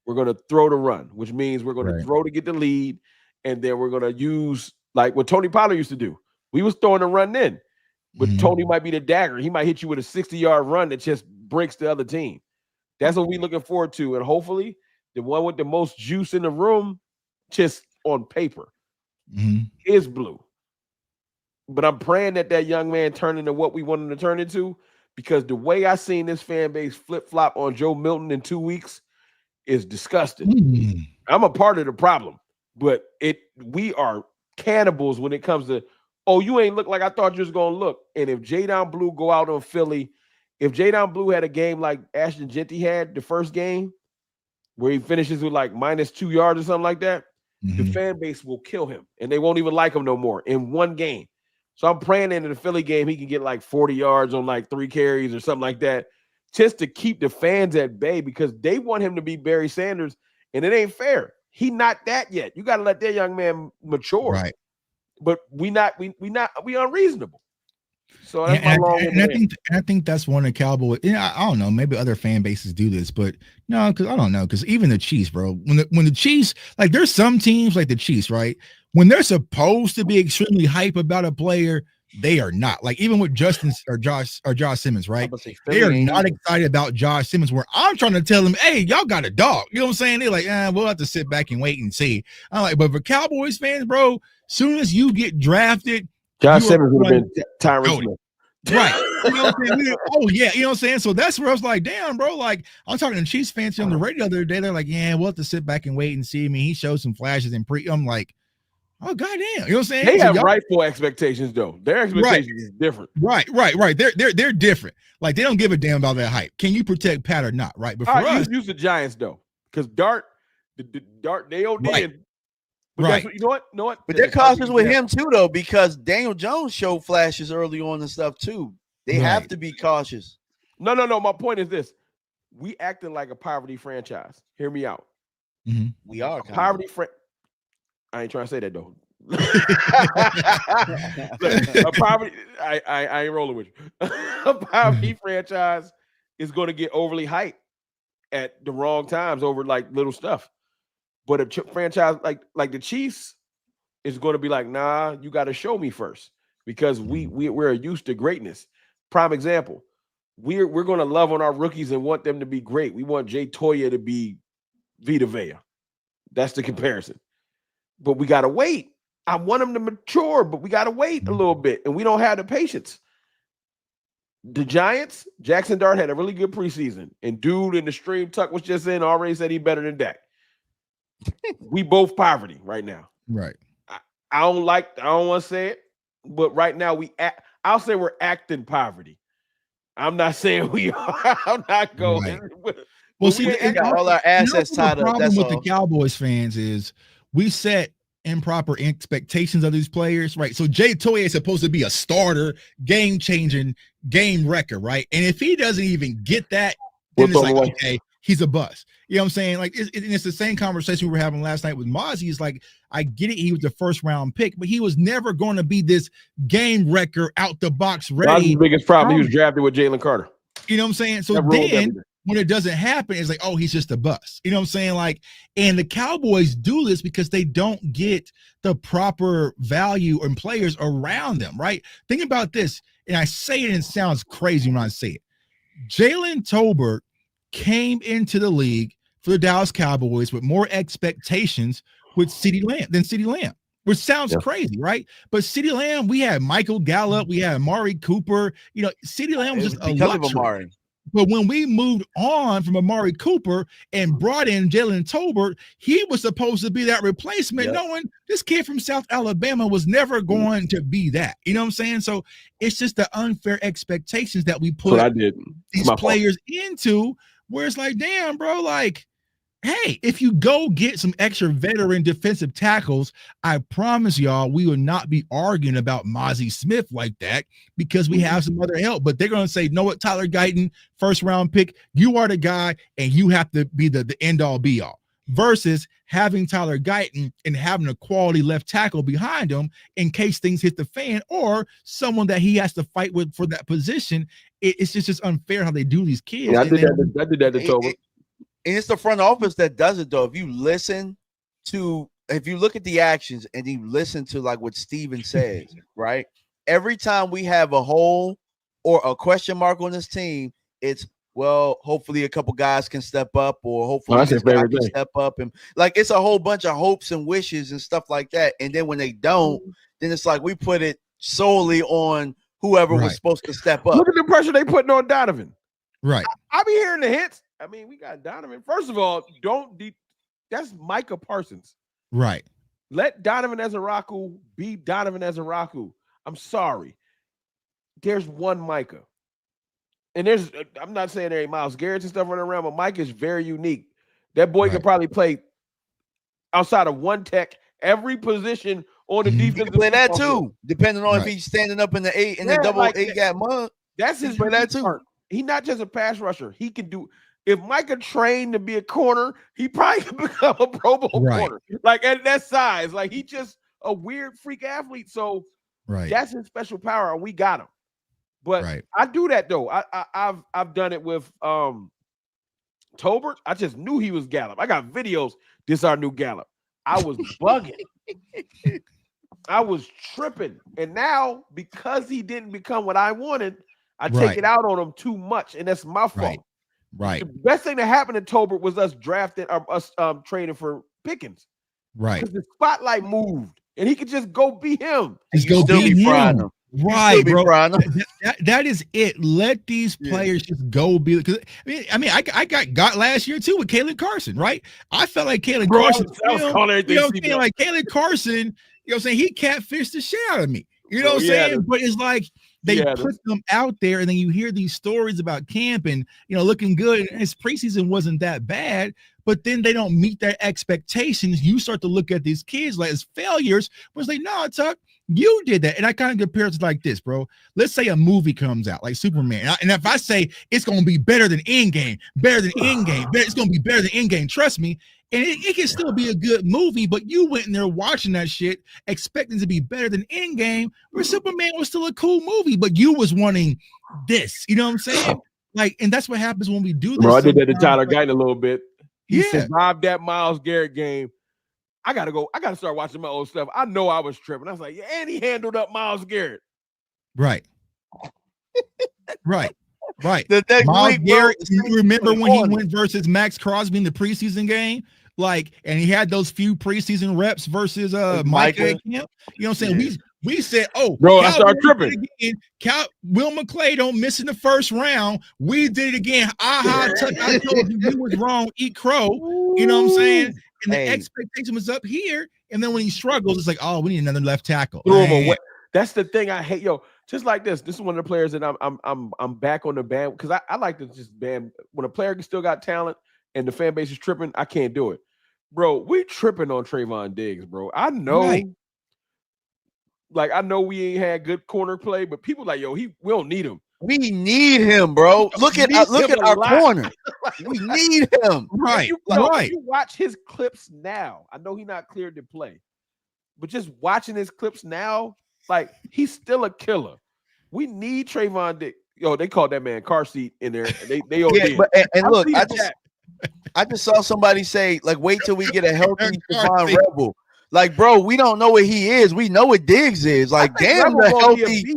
We're going to throw to run, which means we're going to throw to get the lead, and then we're going to use like what Tony Pollard used to do. We was throwing to run in, but Tony might be the dagger. He might hit you with a 60-yard run that just breaks the other team. That's what we're looking forward to, and hopefully the one with the most juice in the room, just on paper, is Blue. But I'm praying that young man turn into what we want him to turn into, because the way I seen this fan base flip-flop on Joe Milton in 2 weeks is disgusting. I'm a part of the problem, but we are cannibals when it comes to, oh, you ain't look like I thought you was going to look. And if J-Down Blue go out on Philly, if J-Down Blue had a game like Ashton Genty had the first game, where he finishes with like -2 yards or something like that, the fan base will kill him, and they won't even like him no more in one game. So I'm praying into the Philly game he can get like 40 yards on like 3 carries or something like that, just to keep the fans at bay, because they want him to be Barry Sanders, and it ain't fair. He not that yet. You got to let that young man mature. Right. But we unreasonable. So that's my long. I think that's one of the Cowboys. I don't know. Maybe other fan bases do this, but no, because I don't know. Because even the Chiefs, bro, when the Chiefs, like, there's some teams like the Chiefs, right? When they're supposed to be extremely hype about a player, they are not. Like, even with Justin or Josh Simmons, right? They are not excited about Josh Simmons. Where I'm trying to tell them, hey, y'all got a dog. You know what I'm saying? They're like, we'll have to sit back and wait and see. I'm like, but for Cowboys fans, bro, soon as you get drafted, Josh Simmons would have been Tyron Smith. Right. You know what I'm saying? Oh, yeah. You know what I'm saying? So that's where I was like, damn, bro. Like, I'm talking to Chiefs fans on the radio the other day. They're like, yeah, we'll have to sit back and wait and see. I mean, he showed some flashes in I'm like, oh, goddamn. You know what I'm saying? They have rightful expectations, though. Their expectations is different. Right. They're different. Like, they don't give a damn about that hype. Can you protect Pat or not? Right. But for us, use the Giants, though. Because Dart, they OD. Right. But you know what? But they're cautious with him too, though, because Daniel Jones showed flashes early on and stuff too. They have to be cautious. No. My point is this: we acting like a poverty franchise. Hear me out. We are poverty. I ain't trying to say that though. A poverty. I ain't rolling with you. A poverty franchise is going to get overly hyped at the wrong times over like little stuff. But a franchise like the Chiefs is going to be like, nah, you got to show me first, because we're used to greatness. Prime example, we're going to love on our rookies and want them to be great. We want Jay Toya to be Vita Vea. That's the comparison. But we got to wait. I want them to mature, but we got to wait a little bit, and we don't have the patience. The Giants, Jackson Dart had a really good preseason, and dude in the stream Tuck was just in already said he better than Dak. We both poverty right now. Right. I don't want to say it, but right now I'll say we're acting poverty. I'm not saying we are. I'm not going. Right. Well, see, we got all our assets tied up. The problem with the Cowboys fans is we set improper expectations of these players, right? So Jay Toye is supposed to be a starter, game-changing, game wrecker, right? And if he doesn't even get that, then it's like, okay, he's a bust. You know what I'm saying? Like, it's the same conversation we were having last night with Mozzie. It's like, I get it, he was the first round pick, but he was never going to be this game wrecker, out the box ready. That's the biggest problem. He was drafted with Jalen Carter. You know what I'm saying? So then when it doesn't happen, it's like, oh, he's just a bust. You know what I'm saying? Like, and the Cowboys do this because they don't get the proper value and players around them, right? Think about this, and I say it and it sounds crazy when I say it. Jalen Tolbert came into the league for the Dallas Cowboys with more expectations with CeeDee Lamb, which sounds crazy, right? But CeeDee Lamb, we had Michael Gallup, we had Amari Cooper. You know, CeeDee Lamb was just a luxury. But when we moved on from Amari Cooper and brought in Jalen Tolbert, he was supposed to be that replacement, knowing this kid from South Alabama was never going to be that. You know what I'm saying? So it's just the unfair expectations that we put these players into, where it's like, damn, bro, like, hey, if you go get some extra veteran defensive tackles, I promise y'all we will not be arguing about Mozzie Smith like that because we have some other help. But they're going to say, know what, Tyler Guyton, first round pick, you are the guy and you have to be the end all be all. Versus having Tyler Guyton and having a quality left tackle behind him in case things hit the fan, or someone that he has to fight with for that position. It's just unfair how they do these kids. Yeah, I did that to Tolbert. And it's the front office that does it, though. If you look at the actions and you listen to like what Steven says, right? Every time we have a hole or a question mark on this team, it's, well, hopefully a couple guys can step up, or hopefully this guy can step up. And like, it's a whole bunch of hopes and wishes and stuff like that. And then when they don't, then it's like we put it solely on whoever was supposed to step up. Look at the pressure they putting on Donovan. Right. I be hearing the hits. I mean, we got Donovan. First of all, that's Micah Parsons. Right. Let Donovan Ezeraku be Donovan Ezeraku. I'm sorry. There's one Micah. And I'm not saying there ain't Myles Garrett and stuff running around, but Micah is very unique. That boy can probably play outside of one tech, every position on the defense. He can play that too, depending on if he's standing up in the 8 and the double like 8 gap mud. That's his play that too. Part. He's not just a pass rusher. He can do. If Micah trained to be a corner, he probably could become a Pro Bowl corner. Like at that size, like he's just a weird freak athlete. So that's his special power, and we got him. But I do that though. I've done it with Tolbert. I just knew he was Gallup. I got videos. This our new Gallup. I was bugging. I was tripping. And now, because he didn't become what I wanted, I take it out on him too much, and that's my fault. Right. The best thing that happened to Tolbert was us drafting, us trading for Pickens. Right. Because the spotlight moved, and he could just go be him. Just go be him. Right, bro. That is it. Let these players just go be. Because I mean, I got last year too with Kalen Carson. Right. I felt like Kalen Carson. Like Kalen Carson. You know what I'm saying? He catfished the shit out of me. You know what I'm saying? But it's like they put them out there, and then you hear these stories about camp and, you know, looking good. And his preseason wasn't that bad, but then they don't meet their expectations. You start to look at these kids like as failures. Was like, no, Tuck, you did that. And I kind of compare it to like this, bro. Let's say a movie comes out like Superman. And if I say it's going to be better than Endgame, it's going to be better than Endgame, trust me. And it can still be a good movie, but you went in there watching that shit, expecting to be better than Endgame, where Superman was still a cool movie, but you was wanting this. You know what I'm saying? Like, and that's what happens when we do this. Bro, I did that to Tyler Guyton a little bit. He survived that Myles Garrett game. I gotta start watching my old stuff. I know I was tripping. I was like, yeah, and he handled up Myles Garrett. Right. Right. The next Myles week, Garrett, you remember when he went versus Max Crosby in the preseason game? Like, and he had those few preseason reps versus Micah. You know what I'm saying? Yeah. We said, oh, bro, I started tripping. Will McClay don't miss in the first round. We did it again. I told you was wrong. Eat crow. You know what I'm saying? And the expectation was up here. And then when he struggles, it's like, oh, we need another left tackle. That's the thing I hate. Yo, just like this. This is one of the players that I'm back on the band because I like to just ban when a player still got talent and the fan base is tripping. I can't do it, bro. We tripping on Trayvon Diggs, bro. I know, like I know we ain't had good corner play, but people like, yo, we don't need him. We need him, bro. Look at our corner. We need him. Right. You watch his clips now. I know he's not cleared to play, but just watching his clips now, like he's still a killer. We need Trayvon Diggs. yo, they called that man car seat in there. And they OD. Yeah, but and I've look, seen I just saw somebody say, like, wait till we get a healthy Devon seat. Rebel. Like, bro, we don't know what he is. We know what Diggs is. Like, damn, the healthy.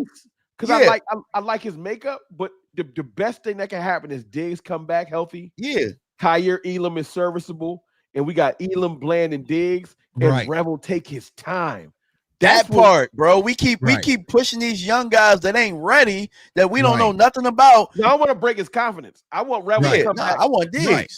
Because Yeah. I like his makeup, but the best thing that can happen is Diggs come back healthy. Yeah. Kyer Elam is serviceable, and we got Elam, Bland, and Diggs, and Right. Rebel take his time. That part, bro. We keep Right. pushing these young guys that ain't ready, that we don't know Right. nothing about. No, I want to break his confidence. I want Rebel to Yeah, come back. I want Diggs. Right.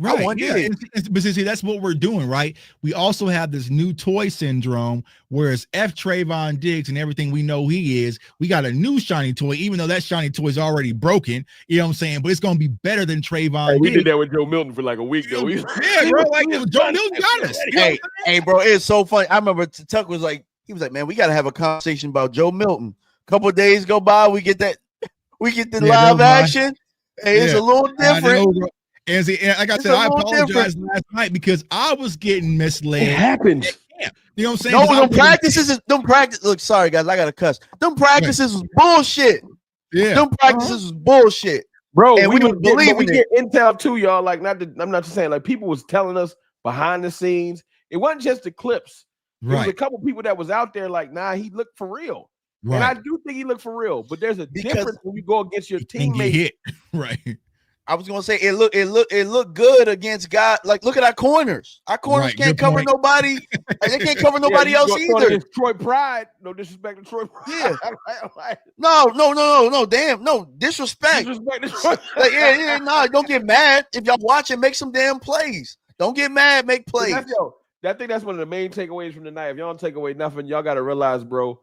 I Right. want Yeah. Diggs. But see, that's what we're doing, right? We also have this new toy syndrome, whereas Trayvon Diggs and everything we know he is, we got a new shiny toy, even though that shiny toy is already broken. You know what I'm saying? But it's going to be better than Trayvon We Diggs. did that with Joe Milton for like a week, though. Yeah, bro. Like, Joe Milton got us. Hey, bro, it's so funny. I remember Tuck was like, man, we got to have a conversation about Joe Milton. A couple of days go by, we get the live action. Hey, it's a little different. And see, like I said, I apologize last night because I was getting misled. It happens. You know what I'm saying? No, them practices. Look, sorry guys, I gotta cuss. Them practices was bullshit. Yeah, them practices was bullshit, bro. And we was believing we get intel too, y'all. Like, I'm not just saying, like, people was telling us behind the scenes. It wasn't just the clips. There was a couple people that was out there like, nah, he looked for real. Right. And I do think he looked for real, but there's a difference when you go against your teammates. Hit. Right. I was gonna say it looked good against guys. Like, look at our corners. Our corners can't cover nobody. They can't cover nobody else either. Troy Pride, no disrespect to Troy Pride. Yeah. No. Damn, no disrespect. Disrespect to Troy. Like, no. Don't get mad if y'all watch and make some damn plays. Don't get mad, make plays. I think that's one of the main takeaways from the night. If y'all don't take away nothing, y'all got to realize, bro,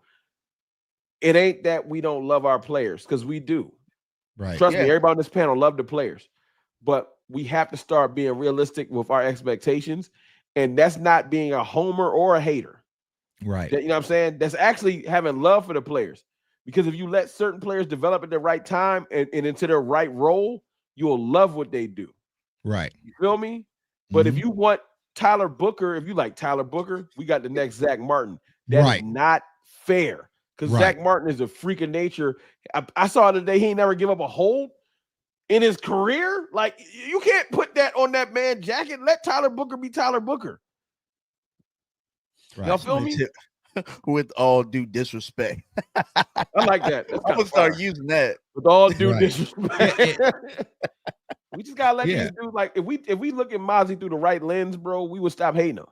it ain't that we don't love our players, because we do. Right. Trust me, everybody on this panel love the players, but we have to start being realistic with our expectations, and that's not being a homer or a hater. Right. You know what I'm saying? That's actually having love for the players, because if you let certain players develop at the right time and into their right role, you'll love what they do. Right. You feel me? But if you want Tyler Booker, if you like Tyler Booker, we got the next Zach Martin. That's not fair. Because Zach Martin is a freak of nature. I saw today he ain't never give up a hold in his career. Like, you can't put that on that man jacket. Let Tyler Booker be Tyler Booker. Y'all feel me? With all due disrespect. I like that. I'm gonna start using that. With all due disrespect. We just gotta let these dudes, like, if we look at Mozzie through the right lens, bro, we would stop hating him.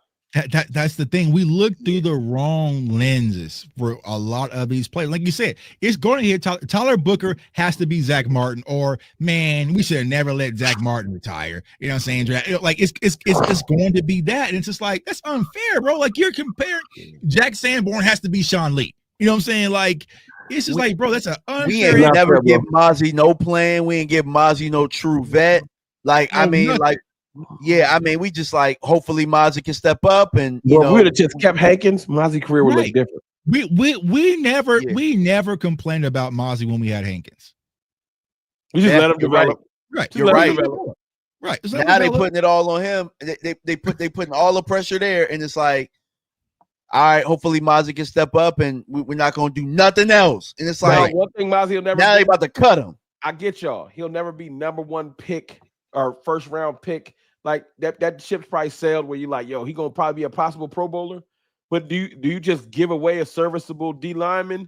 That's the thing. We look through the wrong lenses for a lot of these players. Like you said, it's going to hit Tyler Booker has to be Zach Martin, or man, we should have never let Zach Martin retire. You know what I'm saying? Like it's going to be that. And it's just like, that's unfair, bro. Like, you're comparing Jack Sanborn has to be Sean Lee. You know what I'm saying? Like, it's just like, bro, that's an unfair. We ain't never give Mozzie no plan. We ain't give Mozzie no true vet. Like, I mean, nothing. Like, yeah, I mean, we just like, hopefully Mozzie can step up, and you know, if we would have just kept Hankins, Mozzie's career would look different. We never complained about Mozzie when we had Hankins. We just let him develop. Right. You're right. Right. Now they putting it all on him. They putting all the pressure there, and it's like, all right, hopefully Mozzie can step up, and we're not gonna do nothing else. And it's like, one thing Mozzie will never. Now they about to cut him. I get y'all. He'll never be number one pick or first round pick. Like, that ship's probably sailed where you're like, yo, he gonna probably be a possible Pro Bowler. But do you just give away a serviceable D lineman?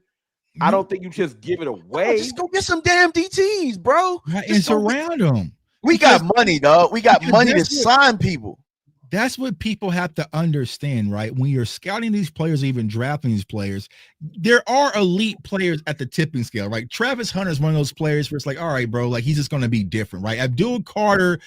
I don't think you just give it away. Just go get some damn DTs, bro. And surround them. We got money, dog. We got money to sign people. That's what people have to understand, right? When you're scouting these players, even drafting these players, there are elite players at the tipping scale, right? Travis Hunter is one of those players where it's like, all right, bro, like, he's just going to be different, right? Abdul Carter,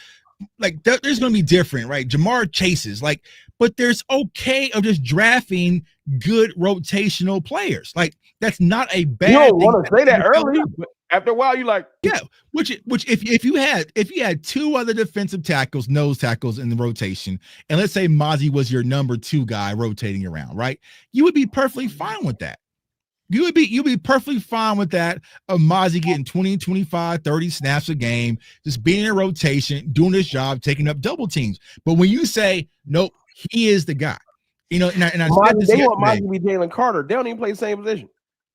like, there's going to be different, right? Jamar Chases, like, but there's okay of just drafting good rotational players. Like, that's not a bad thing. You don't want to say that early, but after a while, you like, yeah. Which if you had two other defensive tackles, nose tackles in the rotation, and let's say Mozzie was your number 2 guy rotating around, right? You would be perfectly fine with that. You'd be perfectly fine with that, of Mozzie getting 20, 25, 30 snaps a game, just being in rotation, doing his job, taking up double teams. But when you say, nope, he is the guy, you know, and I said this they want Mozzie to be Jalen Carter. They don't even play the same position.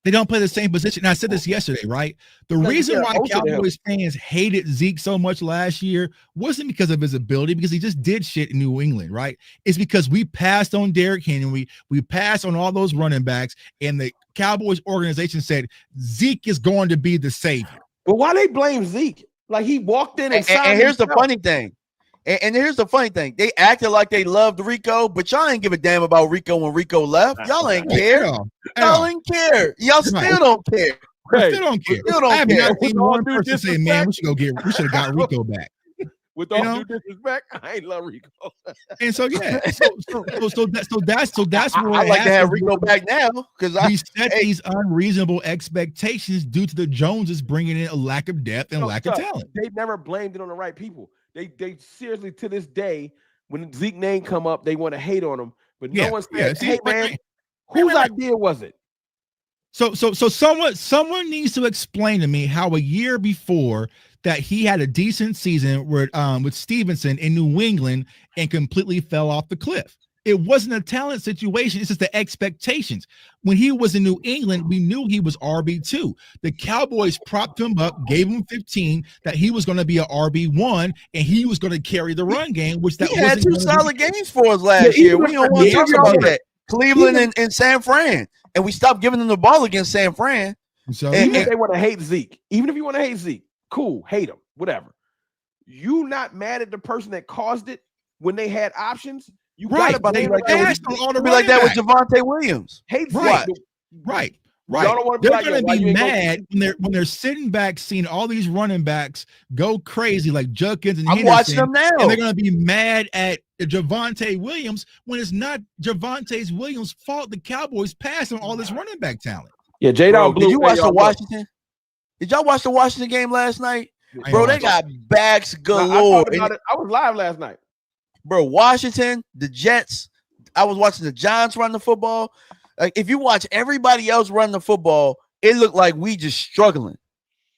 They don't play the same position. And I said this yesterday, right? The reason why Cowboys fans hated Zeke so much last year wasn't because of his ability, because he just did shit in New England, right? It's because we passed on Derrick Henry, we passed on all those running backs, and the Cowboys organization said Zeke is going to be the savior. But why they blame Zeke? Like he walked in and here's the funny thing. And here's the funny thing. They acted like they loved Rico, but y'all ain't give a damn about Rico when Rico left. Y'all ain't care. Y'all ain't care. Y'all still don't care. Right. Still don't care. Still don't I have care. not seen one person say, man, we should have got Rico back. With all due disrespect, I ain't love Rico. And so yeah, so that's where I like to have Rico back now because we set these unreasonable expectations due to the Joneses bringing in a lack of depth and lack of talent. They never blamed it on the right people. They seriously, to this day, when Zeke name come up, they want to hate on him, but no one said, "Hey man, whose idea was it?" So someone needs to explain to me how a year before that he had a decent season with Stevenson in New England and completely fell off the cliff. It wasn't a talent situation. It's just the expectations. When he was in New England, we knew he was RB2. The Cowboys propped him up, gave him 15, that he was going to be an RB1, and he was going to carry the run game, which that he had 2 solid games for us last year. We don't want to talk about that. Cleveland and San Fran. And we stopped giving them the ball against San Fran. So even if they want to hate Zeke, even if you want to hate Zeke, cool, hate him, whatever. You not mad at the person that caused it when they had options? You gotta blame be like that with Javonte Williams. Hate right, Zeke. Right. Y'all don't want They're going to be mad when they're sitting back seeing all these running backs go crazy like Judkins and Henderson. I'm watching them now. And they're going to be mad at Javonte Williams when it's not Javonte Williams' fault. The Cowboys passed on all this running back talent. Yeah, J-Don Blue. Did you watch the Washington? Did y'all watch the Washington game last night? Bro, they got backs galore. I was live last night. Bro, Washington, the Jets. I was watching the Giants run the football. Like, if you watch everybody else run the football, it looked like we just struggling.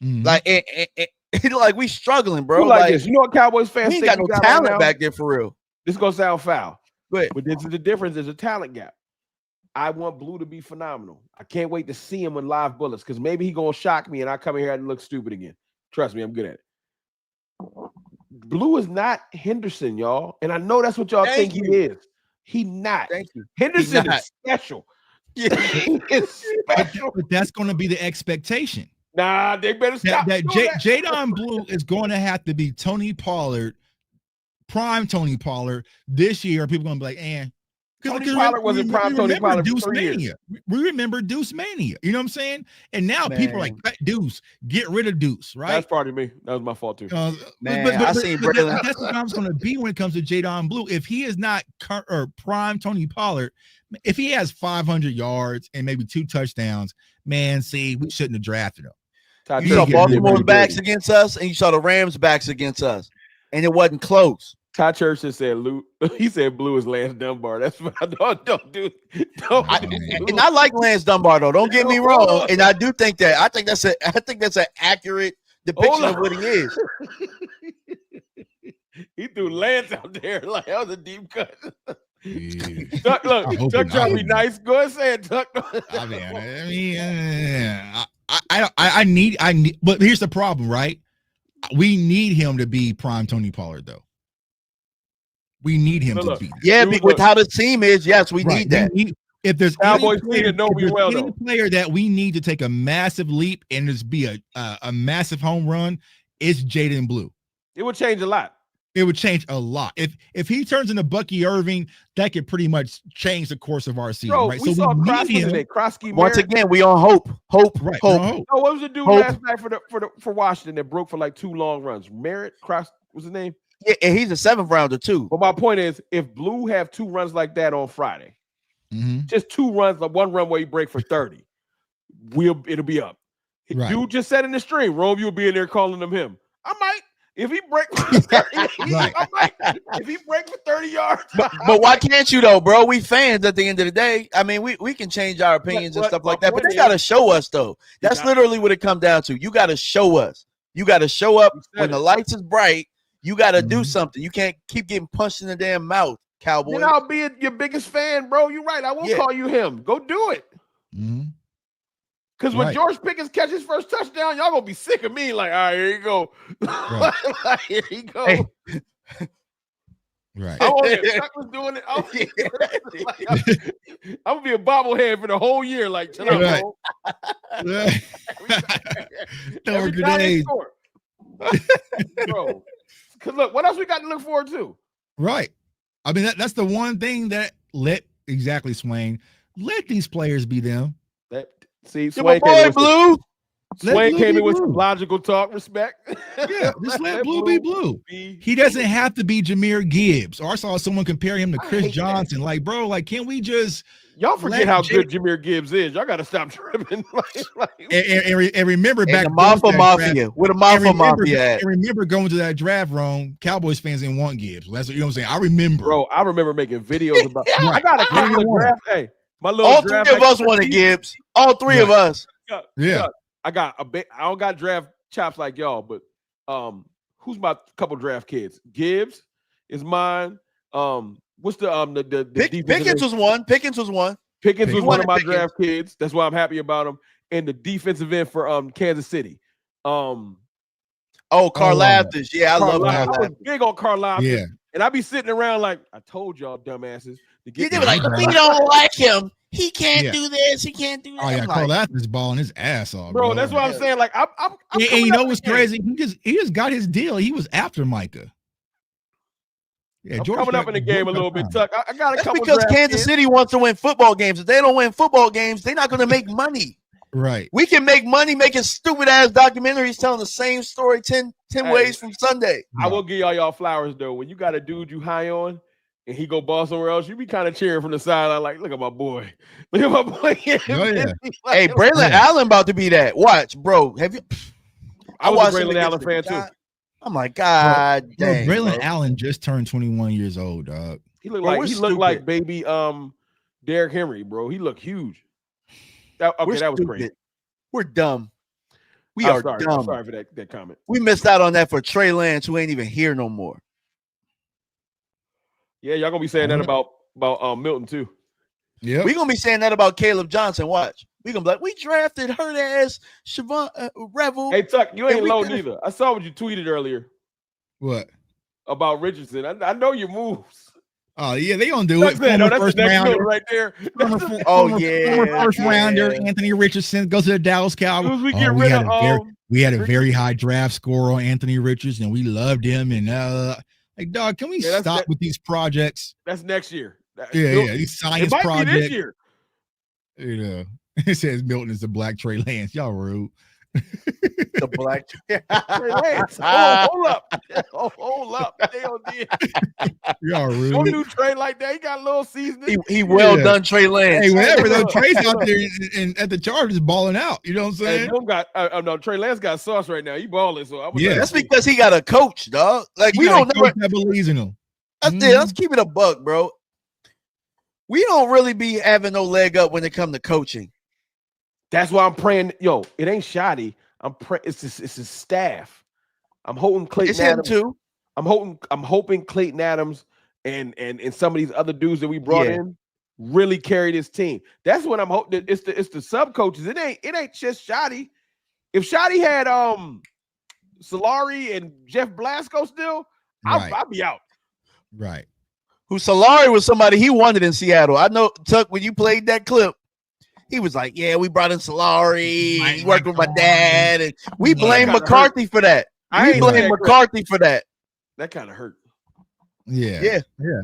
Mm-hmm. Like it looked like we struggling, bro. Like this. You know what Cowboys fans we ain't got no talent back there for real. This is gonna sound foul. But this is the difference. There's a talent gap. I want Blue to be phenomenal. I can't wait to see him in live bullets because maybe he gonna shock me and I come in here and look stupid again. Trust me, I'm good at it. Blue is not Henderson, y'all, and I know that's what y'all think he is. He not. Thank you. Henderson is special. Yeah. It's special. But that's going to be the expectation. Nah, they better stop. That J-Don Blue is going to have to be Tony Pollard, prime Tony Pollard this year. People are going to be like, Tony Pollard wasn't prime Tony Pollard for 3 years. We remember Deuce Mania. You know what I'm saying? And now people are like, Deuce, get rid of Deuce, right? That's part of me. That was my fault too. I seen Braylon. That's what I was going to be when it comes to J-Don Blue. If he is not prime Tony Pollard, if he has 500 yards and maybe 2 touchdowns, man, see, we shouldn't have drafted him. You saw Baltimore's backs against us, and you saw the Rams' backs against us, and it wasn't close. Ty Church just said, he said Blue is Lance Dunbar. That's what I don't do. And I like Lance Dunbar though. Don't get me wrong. And I do think that. I think that's an accurate depiction of what he is. He threw Lance out there like that was a deep cut. Tuck, look, Tuck trying to be nice. Go ahead, say it, Tuck. I need. But here's the problem, right? We need him to be prime Tony Pollard, though. We need him to be. Yeah, with how the team is, yes, we need that. If there's Cowboys any player that we need to take a massive leap and just be a massive home run, it's Jaden Blue. It would change a lot. It would change a lot. If he turns into Bucky Irving, that could pretty much change the course of our season. Bro, right? We saw Krosky today. Krosky once again, we on hope. Hope. Oh, what was the dude last night for Washington that broke for like 2 long runs? Merritt Cross was his name? Yeah, and he's a 7th rounder too. But my point is, if Blue have 2 runs like that on Friday, just 2 runs, like 1 run where he break for 30, it'll be up. Right. Dude just said in the stream, Rome, you'll be in there calling him. I might. If he break for 30, if he break for 30 yards. But why can't you though, bro? We fans at the end of the day. I mean, we can change our opinions and stuff like that, but they gotta show us though. That's literally what it comes down to. You gotta show us. You gotta show up when the lights is bright. You gotta do something. You can't keep getting punched in the damn mouth, Cowboy. Then I'll be your biggest fan, bro. You're right. I won't call you him. Go do it. Because when George Pickens catches his first touchdown, y'all gonna be sick of me. Like, all right, here you go. Right. Like, here you go. Hey. Right. I'm was doing it. I'm gonna be a bobblehead for the whole year. Like, chill out, Right. bro. Every time they score. Bro. Because look, what else we got to look forward to? Right. I mean, that's the one thing that Swain. Let these players be them. See, Swain boy, Blue. Swain came in with some logical talk, respect. Yeah, just let Blue be Blue. He doesn't have to be Jahmyr Gibbs. Or I saw someone compare him to Chris Johnson. That. Like, bro, like, can we just y'all forget how good Jahmyr Gibbs is? Y'all got to stop tripping. And remember back the Mafia with a Mafia. And remember going to that draft room, Cowboys fans didn't want Gibbs. That's what, you know what I'm saying. I remember, bro. I remember making videos about. I got a couple of draft. Hey, my little all three of us wanted Gibbs. All three of us. Yeah. I don't got draft chops like y'all, but who's my couple draft kids? Gibbs is mine. What's the Pickens was one. Pickens was one. Pickens was one of my draft kids. That's why I'm happy about him. And the defensive end for Kansas City. Karlaftis. Yeah, I love Karlaftis. I was big on Karlaftis. Yeah. And I be sitting around like, I told y'all dumbasses to get. They were like, we don't like him. He can't do this. He can't do that. Oh yeah, Karlaftis balling his ass off, bro. That's what I'm saying. Like, I'm and you know what's crazy? He just got his deal. He was after Micah. Yeah, I'm coming up in the game a little bit, Tuck. I got a couple. Because Kansas City wants to win football games. If they don't win football games, they're not going to make money. Right. We can make money making stupid ass documentaries telling the same story 10 ways from Sunday. I will give y'all flowers though. When you got a dude you high on and he go ball somewhere else, you be kind of cheering from the sideline, like, look at my boy. Look at my boy. Hey, Braylon Allen about to be that. Watch, bro. Have you? I was a Braylon Allen fan too. I'm like, God dang. Braylon Allen just turned 21 years old, dog. He looked like baby Derrick Henry, bro. He looked huge. That was crazy. We're dumb. We are dumb. I'm sorry for that comment. We missed out on that for Trey Lance, who ain't even here no more. Yeah, y'all gonna be saying that about Milton too. Yeah, we're gonna be saying that about Caleb Johnson. Watch, we gonna be like, we drafted hurt ass Siobhan Revel. Hey Tuck, you ain't low neither. I saw what you tweeted earlier. What about Richardson? I know your moves. Oh yeah, they gonna do it. That's first the rounder right there. Former first rounder Anthony Richardson goes to the Dallas Cowboys. We had a very high draft score on Anthony Richardson, and we loved him. And like, dog, can we stop with these projects? That's next year. These science projects. This year. You know, it says Milton is the black Trey Lance. Y'all rude. The black Trey Lance. Hold up. Y'all rude. Don't do Trey like that. He got a little seasoning. He done Trey Lance. Hey, whatever though. Trey's out there and at the Chargers balling out. You know what I'm saying? Trey Lance got sauce right now. He balling. So that's because he got a coach, dog. Like we don't know that believes in him. Let's keep it a buck, bro. We don't really be having no leg up when it comes to coaching. That's why I'm praying. Yo, it ain't shoddy. I'm praying. It's his staff. I'm hoping Clayton Adams too. I'm hoping Clayton Adams and some of these other dudes that we brought in really carry this team. That's what I'm hoping. It's the sub coaches. It ain't just Shoddy. If Shoddy had Solari and Jeff Blasco still, I'll be out. Right. Who Solari was somebody he wanted in Seattle. I know, Tuck, when you played that clip, he was like, yeah, we brought in Solari. He worked with my dad. And we blame McCarthy for that. We blame McCarthy for that. That kind of hurt. Yeah.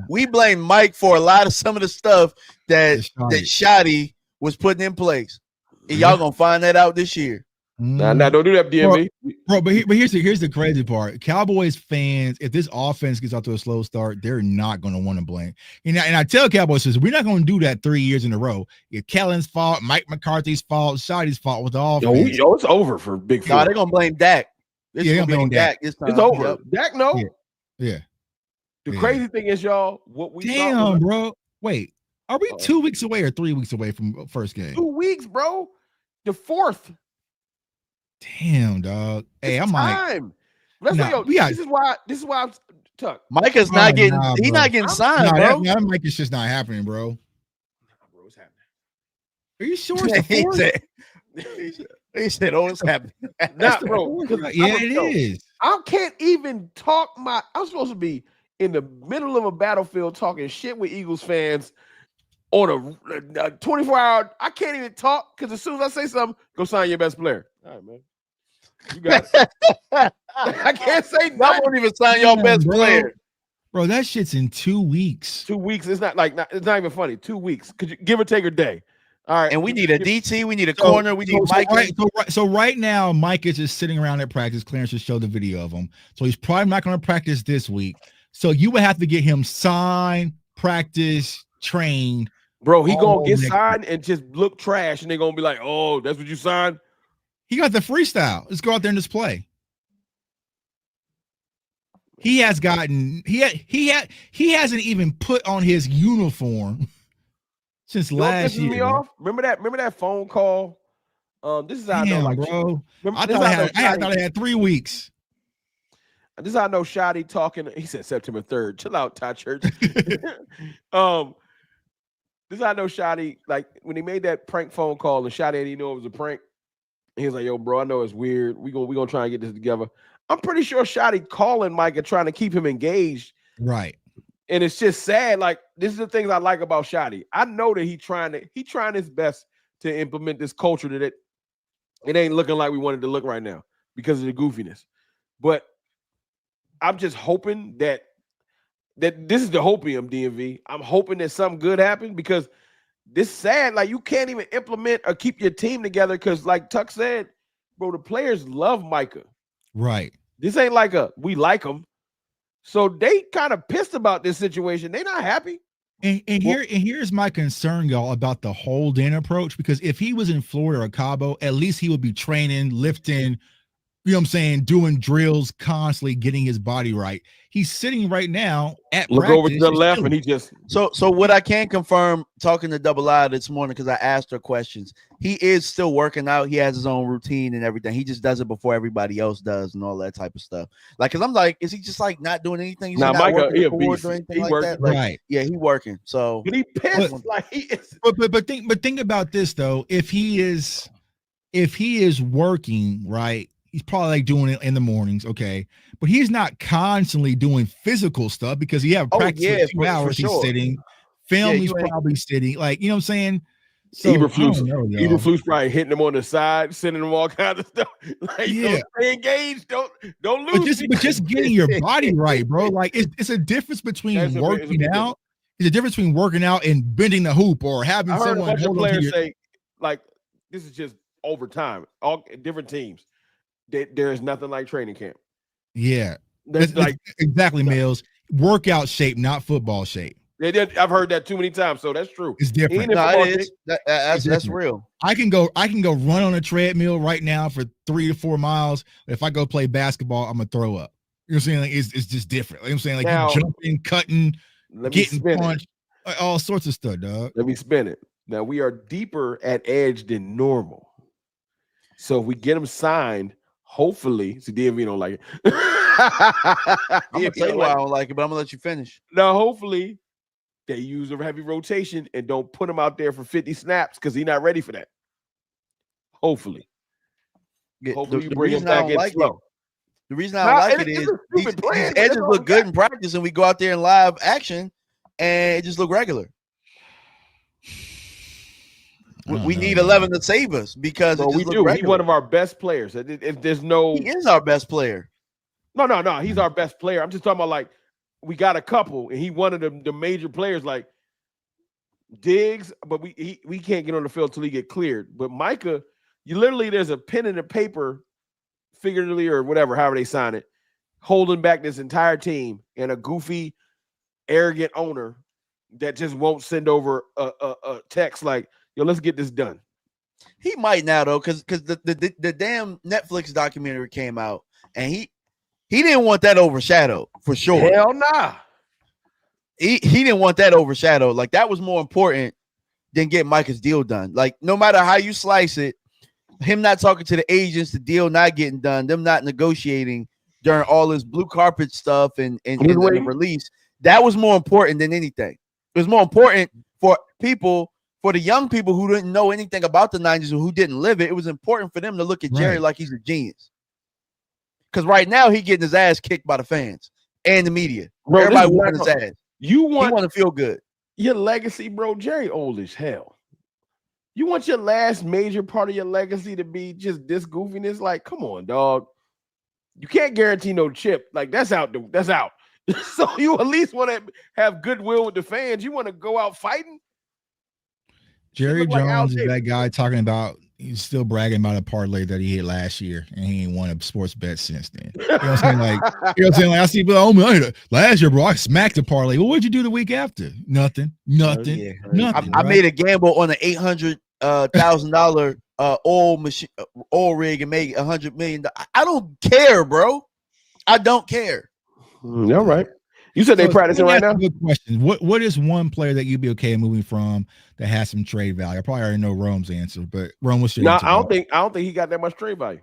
We blame Mike for a lot of some of the stuff that Shoddy was putting in place. And y'all gonna find that out this year. Nah, don't do that, DMV. Bro, but here's the crazy part. Cowboys fans, if this offense gets out to a slow start, they're not going to want to blame. And I tell Cowboys fans, we're not going to do that 3 years in a row. It's Kellen's fault, Mike McCarthy's fault, Shoddy's fault with the offense. Yo, it's over for Big Phil. No, they're going to blame Dak. They're going to blame Dak. It's over. Yep. Dak, no. Yeah. The crazy thing is, y'all, what we Damn, bro. Wait, are we 2 weeks away or 3 weeks away from first game? 2 weeks, bro. The 4th. Damn, dog. Hey, I'm time. This is why I'm Tuck. Micah's not getting. He's not getting signed, bro. That Micah's just not happening, bro. Bro, it's happening. Are you sure it's the 4th? He said, "Oh, it's happening." Not, bro. Yeah, it is. I can't even talk I'm supposed to be in the middle of a battlefield talking shit with Eagles fans on a 24-hour. I can't even talk because as soon as I say something, go sign your best player. All right, man. You got it. I can't say I won't even sign your best player. Bro, that shit's in 2 weeks. 2 weeks. It's not even funny. 2 weeks. Could you give or take a day? All right. And we need a DT. We need a corner. We need Mike. So right now, Mike is just sitting around at practice. Clarence just showed the video of him. So he's probably not going to practice this week. So you would have to get him signed, practice, trained. Bro, he going to get signed and just look trash. And they're going to be like, oh, that's what you signed? He got the freestyle. Let's go out there and just play. He has gotten he hasn't even put on his uniform since last year. Me off? Remember that phone call? This is how I know, like, bro. I thought I had 3 weeks. This is how I know Shotty talking. He said September 3rd. Chill out, Ty Church. This is how I know Shotty, like when he made that prank phone call and Shotty didn't know it was a prank. He was like, yo, bro, I know it's weird. We gonna try and get this together. I'm pretty sure Shotty calling Mike and trying to keep him engaged. Right. And it's just sad. Like, this is the things I like about Shotty. I know that he trying his best to implement this culture that it ain't looking like we wanted to look right now because of the goofiness. But I'm just hoping that this is the hopium, DMV. I'm hoping that something good happens because this is sad. Like, you can't even implement or keep your team together because, like Tuck said, bro, the players love Micah. Right. This ain't like we like him. So they kind of pissed about this situation. They're not happy. And here's my concern, y'all, about the hold-in approach, because if he was in Florida or Cabo, at least he would be training, lifting, you know what I'm saying, doing drills constantly, getting his body right. He's sitting right now at look practice, over to the left, and he just so what I can confirm, talking to Double I this morning, because I asked her questions, he is still working out. He has his own routine and everything. He just does it before everybody else does and all that type of stuff. Like, because I'm like, is he just like not doing anything? He's now, not Micah, working towards or anything like that? Like, right? Yeah, he working. So he pissed. Like, he is. But think about this though. If he is working, right, he's probably like doing it in the mornings, okay. But he's not constantly doing physical stuff because he have practice for 2 hours. For sure. He's sitting. Film, he's probably sitting. Like, you know what I'm saying? So, Eberflus probably hitting him on the side, sending him all kinds of stuff. Like, yeah, stay engaged. Don't lose. But just getting your body right, bro. Like, it's a difference between working out. It's a difference between working out and bending the hoop or having someone hold on to your... say, like, this is just overtime. All different teams. There is nothing like training camp. Yeah, that's like exactly, Mills. Workout shape, not football shape. I've heard that too many times, so that's true. It's different. No, it is. That's real. I can go run on a treadmill right now for 3 to 4 miles. If I go play basketball, I'm gonna throw up. You know what I'm saying? Like, it's just different. Like, I'm saying, like, now, you jumping, cutting, getting punched, all sorts of stuff, dog. Let me spin it. Now we are deeper at edge than normal, so if we get them signed. Hopefully, so DMV don't like it. I'm gonna tell you why I don't like it, but I'm gonna let you finish. Now, hopefully, they use a heavy rotation and don't put him out there for 50 snaps because he's not ready for that. Hopefully, hopefully you bring him back in slow. The reason I don't like it is these edges look good in practice, and we go out there in live action, and it just look regular. We need 11 to save us because we do. He's one of our best players. If there's no, he is our best player. No. He's our best player. I'm just talking about, like, we got a couple, and he one of the major players, like Diggs. But we can't get on the field till he get cleared. But Micah, there's a pen and a paper, figuratively or whatever, however they sign it, holding back this entire team, and a goofy, arrogant owner that just won't send over a text like, yo, let's get this done. He might now though, because the damn Netflix documentary came out, and he didn't want that overshadowed for sure. Hell nah. He didn't want that overshadowed. Like, that was more important than getting Micah's deal done. Like, no matter how you slice it, him not talking to the agents, the deal not getting done, them not negotiating during all this blue carpet stuff and the release, that was more important than anything. It was more important for for the young people who didn't know anything about the 90s or who didn't live it, it was important for them to look at Jerry like he's a genius. Because right now he getting his ass kicked by the fans and the media. Bro, everybody whooping his ass. He want to feel good. Your legacy, bro. Jerry old as hell. You want your last major part of your legacy to be just this goofiness? Like, come on, dog. You can't guarantee no chip. Like, that's out. That's out. So you at least want to have goodwill with the fans. You want to go out fighting? Jerry Jones is that guy talking about, he's still bragging about a parlay that he hit last year, and he ain't won a sports bet since then. You know what I'm saying? Like, I see, but oh man, last year, bro, I smacked a parlay. Well, what'd you do the week after? Nothing. I made a gamble on an $800,000 oil rig and made $100 million. I don't care, bro. I don't care. All right. You said they practicing right now? Good question. What is one player that you'd be okay moving from that has some trade value? I probably already know Rome's answer, but Rome, what's your answer? I don't think he got that much trade value.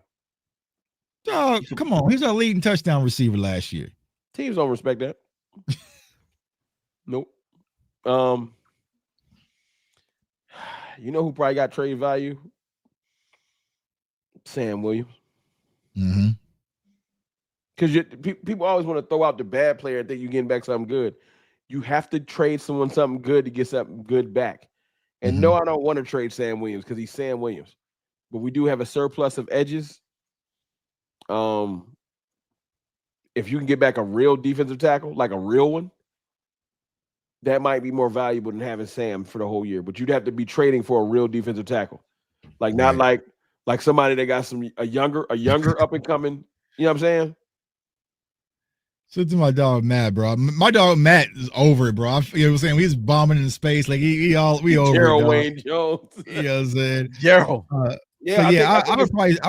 Dog, come on. He's our leading touchdown receiver last year. Teams don't respect that. Nope. You know who probably got trade value? Sam Williams. Mm-hmm. Because people always want to throw out the bad player and think you're getting back something good. You have to trade someone something good to get something good back. And no, I don't want to trade Sam Williams because he's Sam Williams. But we do have a surplus of edges. If you can get back a real defensive tackle, like a real one, that might be more valuable than having Sam for the whole year. But you'd have to be trading for a real defensive tackle. Like not like somebody that got a younger up and coming, you know what I'm saying? So to my dog Matt, bro. My dog Matt is over it, bro. You know what I'm saying? He's bombing in space. Like we over Gerald it, Wayne Jones. You know what I'm saying? Gerald. I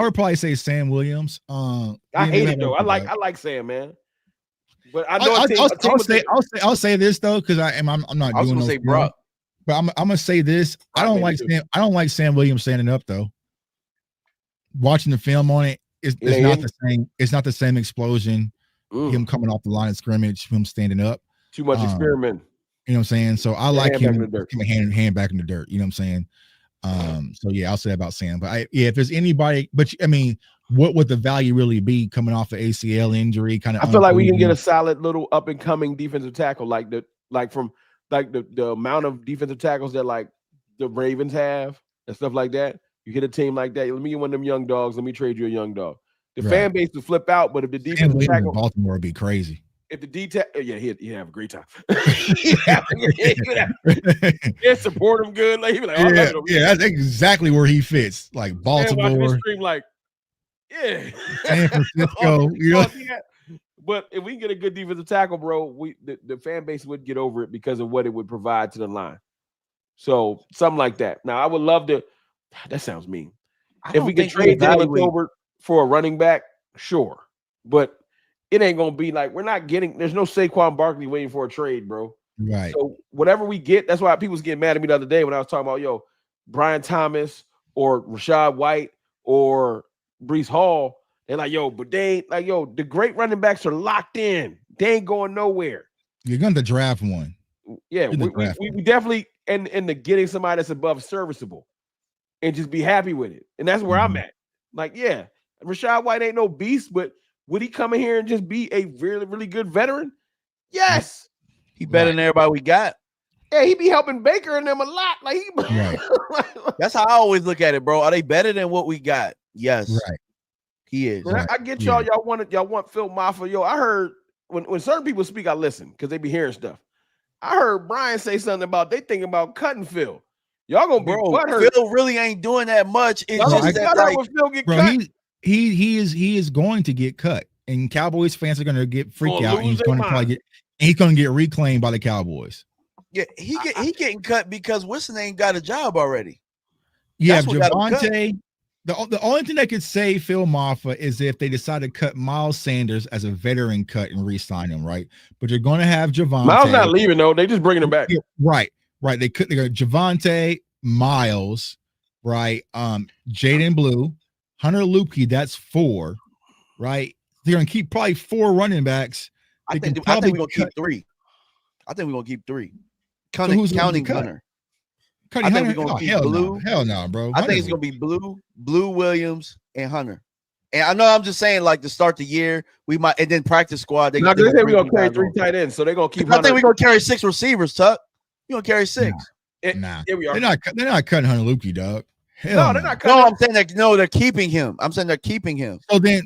would probably say Sam Williams. I hate it though. I like Sam, man. But I know I'll say this though, because I'm not. I was gonna say Brock, but I'm gonna say this. I don't like Sam Williams standing up though. Watching the film on it, it's not the same. It's not the same explosion. Him coming off the line of scrimmage, him standing up. Too much experiment. You know what I'm saying? So I like him hand back in the dirt. You know what I'm saying? So yeah, I'll say that about Sam. But if there's anybody, but I mean, what would the value really be coming off the ACL injury? Kind of. I feel like we can get a solid little up and coming defensive tackle, like the amount of defensive tackles that like the Ravens have and stuff like that. You hit a team like that. Let me get one of them young dogs. Let me trade you a young dog. The fan base would flip out, but if the defensive tackle, Baltimore would be crazy. If the he'd have a great time. he'd support him good. Like he'd be like, that's exactly where he fits. Like Baltimore, stream, like, San Francisco. But if we can get a good defensive tackle, bro, the fan base would get over it because of what it would provide to the line. So something like that. Now I would love to. That sounds mean. If we can trade Jalen Tolbert for a running back, sure, but it ain't gonna be like we're not getting. There's no Saquon Barkley waiting for a trade, bro. Right. So whatever we get, that's why people was getting mad at me the other day when I was talking about Brian Thomas or Rashad White or Breece Hall. They're like, but they ain't like, the great running backs are locked in. They ain't going nowhere. You're going to draft one. Yeah, we definitely and the getting somebody that's above serviceable and just be happy with it. And that's where I'm at. Like, Rashad White ain't no beast, but would he come in here and just be a really, really good veteran? Yes. He better than everybody we got. Yeah, he be helping Baker and them a lot. Like That's how I always look at it, bro. Are they better than what we got? Yes. Right. He is. Right. I get y'all. Y'all want Phil Mafia. I heard when certain people speak, I listen because they be hearing stuff. I heard Brian say something about they thinking about cutting Phil. Y'all gonna be butthurt. Phil really ain't doing that much. It's just that when Phil get cut. He is going to get cut, and Cowboys fans are going to get freaked out, and he's going to get reclaimed by the Cowboys. Yeah, he getting cut because Wilson ain't got a job already. Yeah, Javonte. The only thing that could save Phil Mafia is if they decide to cut Miles Sanders as a veteran cut and re-sign him, right? But you're going to have Javonte. Miles not leaving though; they just bringing him back. Right. They got Javonte, Miles, right? Jaden Blue. Hunter Lupke, that's 4, right? They're gonna keep probably 4 running backs. I think we're gonna keep 3. I think we're gonna keep 3. Counting Hunter. Cuddy I think Hunter? we're gonna Oh, keep hell Blue. no. Hell no, bro. I think it's gonna be Blue Williams, and Hunter. And I know I'm just saying, like, to start the year, we might, and then practice squad. They Now they say gonna we're bring gonna some carry guys 3 on. tight ends, so they're gonna keep. I think we're gonna carry 6 receivers, Tuck. You're gonna carry 6. Nah. Here we are. They're not cutting Hunter Lukey, dog. Hell No, no. they're not cutting. No, I'm saying that they're keeping him. I'm saying they're keeping him.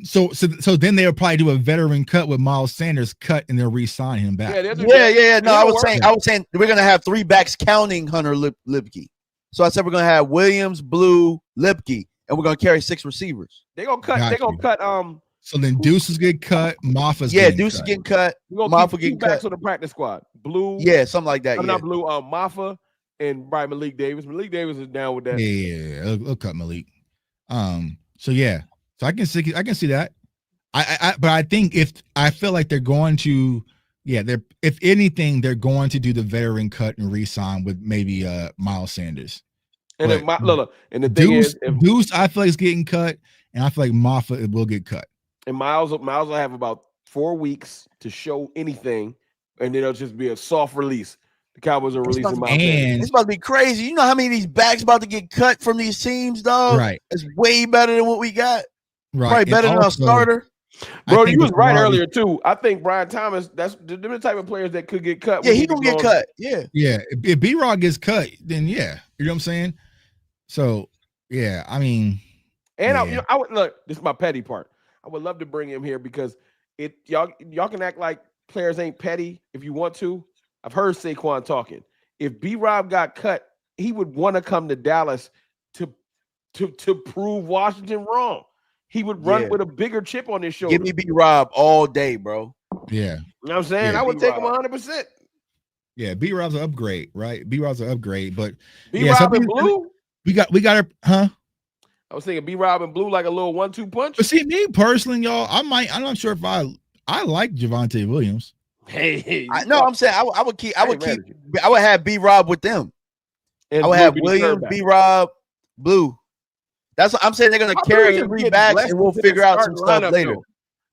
So then they'll probably do a veteran cut with Miles Sanders cut, and they'll re-sign him back. Yeah. No, I was saying we're gonna have 3 backs counting Hunter Lipke. So I said we're gonna have Williams, Blue, Lipke, and we're gonna carry 6 receivers. They're gonna cut. They're gonna cut. So then Deuces get cut. Maffa's Deuce is getting cut. Maffa getting cut. On the practice squad. Blue. Yeah, something like that. Not Blue. Maffa and Brian Malik Davis. Malik Davis is down with that. Yeah. They'll cut Malik. So yeah. So I can see that. But I think I feel like they're going to, if anything, they're going to do the veteran cut and re-sign with maybe Miles Sanders. And then and the thing is, Deuce, I feel like is getting cut, and I feel like Maffa will get cut. And Miles will have about 4 weeks to show anything, and then it'll just be a soft release. The Cowboys are releasing Miles Sanders. It's about to be crazy. You know how many of these backs about to get cut from these teams, dog? Right. It's way better than what we got. Right. Probably better than our starter. Bro, you was right earlier too. I think Brian Thomas, that's the type of players that could get cut. Yeah, he gonna get cut. Yeah. Yeah. If B-Rod gets cut, then yeah. You know what I'm saying? So yeah, I mean. And I would look, this is my petty part. I would love to bring him here because y'all can act like players ain't petty if you want to. I've heard Saquon talking. If B-Rob got cut, he would want to come to Dallas to prove Washington wrong. He would run with a bigger chip on his shoulder. Give me B-Rob all day, bro. Yeah. You know what I'm saying? I would take him 100%. Yeah, B-Rob's an upgrade, right? B-Rob's an upgrade, but B-Rob and Blue? We got her, huh? I was thinking B-Rob and Blue like a little 1-2 punch. But see, me personally, y'all, I'm not sure if I like Javonte Williams. I'm saying I would have B-Rob with them. And I would have Williams, B-Rob, Blue. That's what I'm saying. They're gonna carry 3 backs, and we'll figure out some stuff later.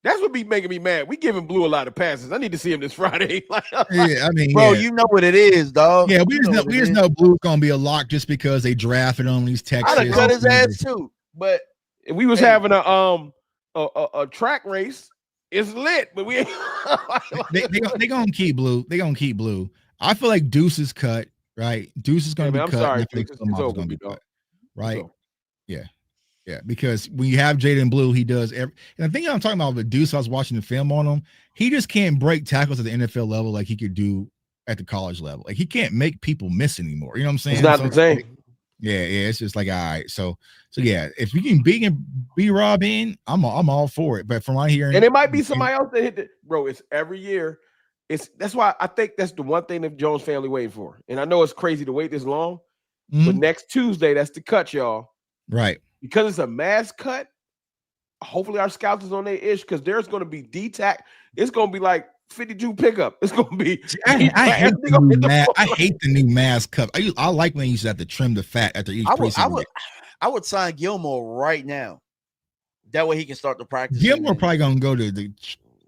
That's what be making me mad. We giving Blue a lot of passes. I need to see him this Friday. Yeah, I mean, bro, you know what it is, dog. Yeah, we just know Blue's gonna be a lock just because they drafted him. These Texas. I'd have cut his ass too, but if we was having a track race, it's lit. But we they gonna keep Blue. They gonna keep Blue. I feel like Deuce is cut. Right, Deuce is gonna be cut. Sorry, it's gonna be cut. Right. So. Yeah, because when you have Jaden Blue, he does and the thing I'm talking about with Deuce, I was watching the film on him. He just can't break tackles at the NFL level like he could do at the college level. Like he can't make people miss anymore. You know what I'm saying? It's not the same. Yeah. It's just like all right. So yeah, if you can be Rob in, I'm all for it. But from what I hear, and it might be somebody else that hit it, bro. It's every year. That's why I think that's the one thing that Jones family waiting for. And I know it's crazy to wait this long, but next Tuesday, that's the cut, y'all. Right. Because it's a mass cut, hopefully our scouts is on their ish because there's going to be D-tack. It's going to be like 52 pickup. It's going to be. I hate the new mass cut. I like when you used to have to trim the fat after each preseason. I would sign Gilmore right now. That way he can start the practice. Gilmore probably going to go to the, you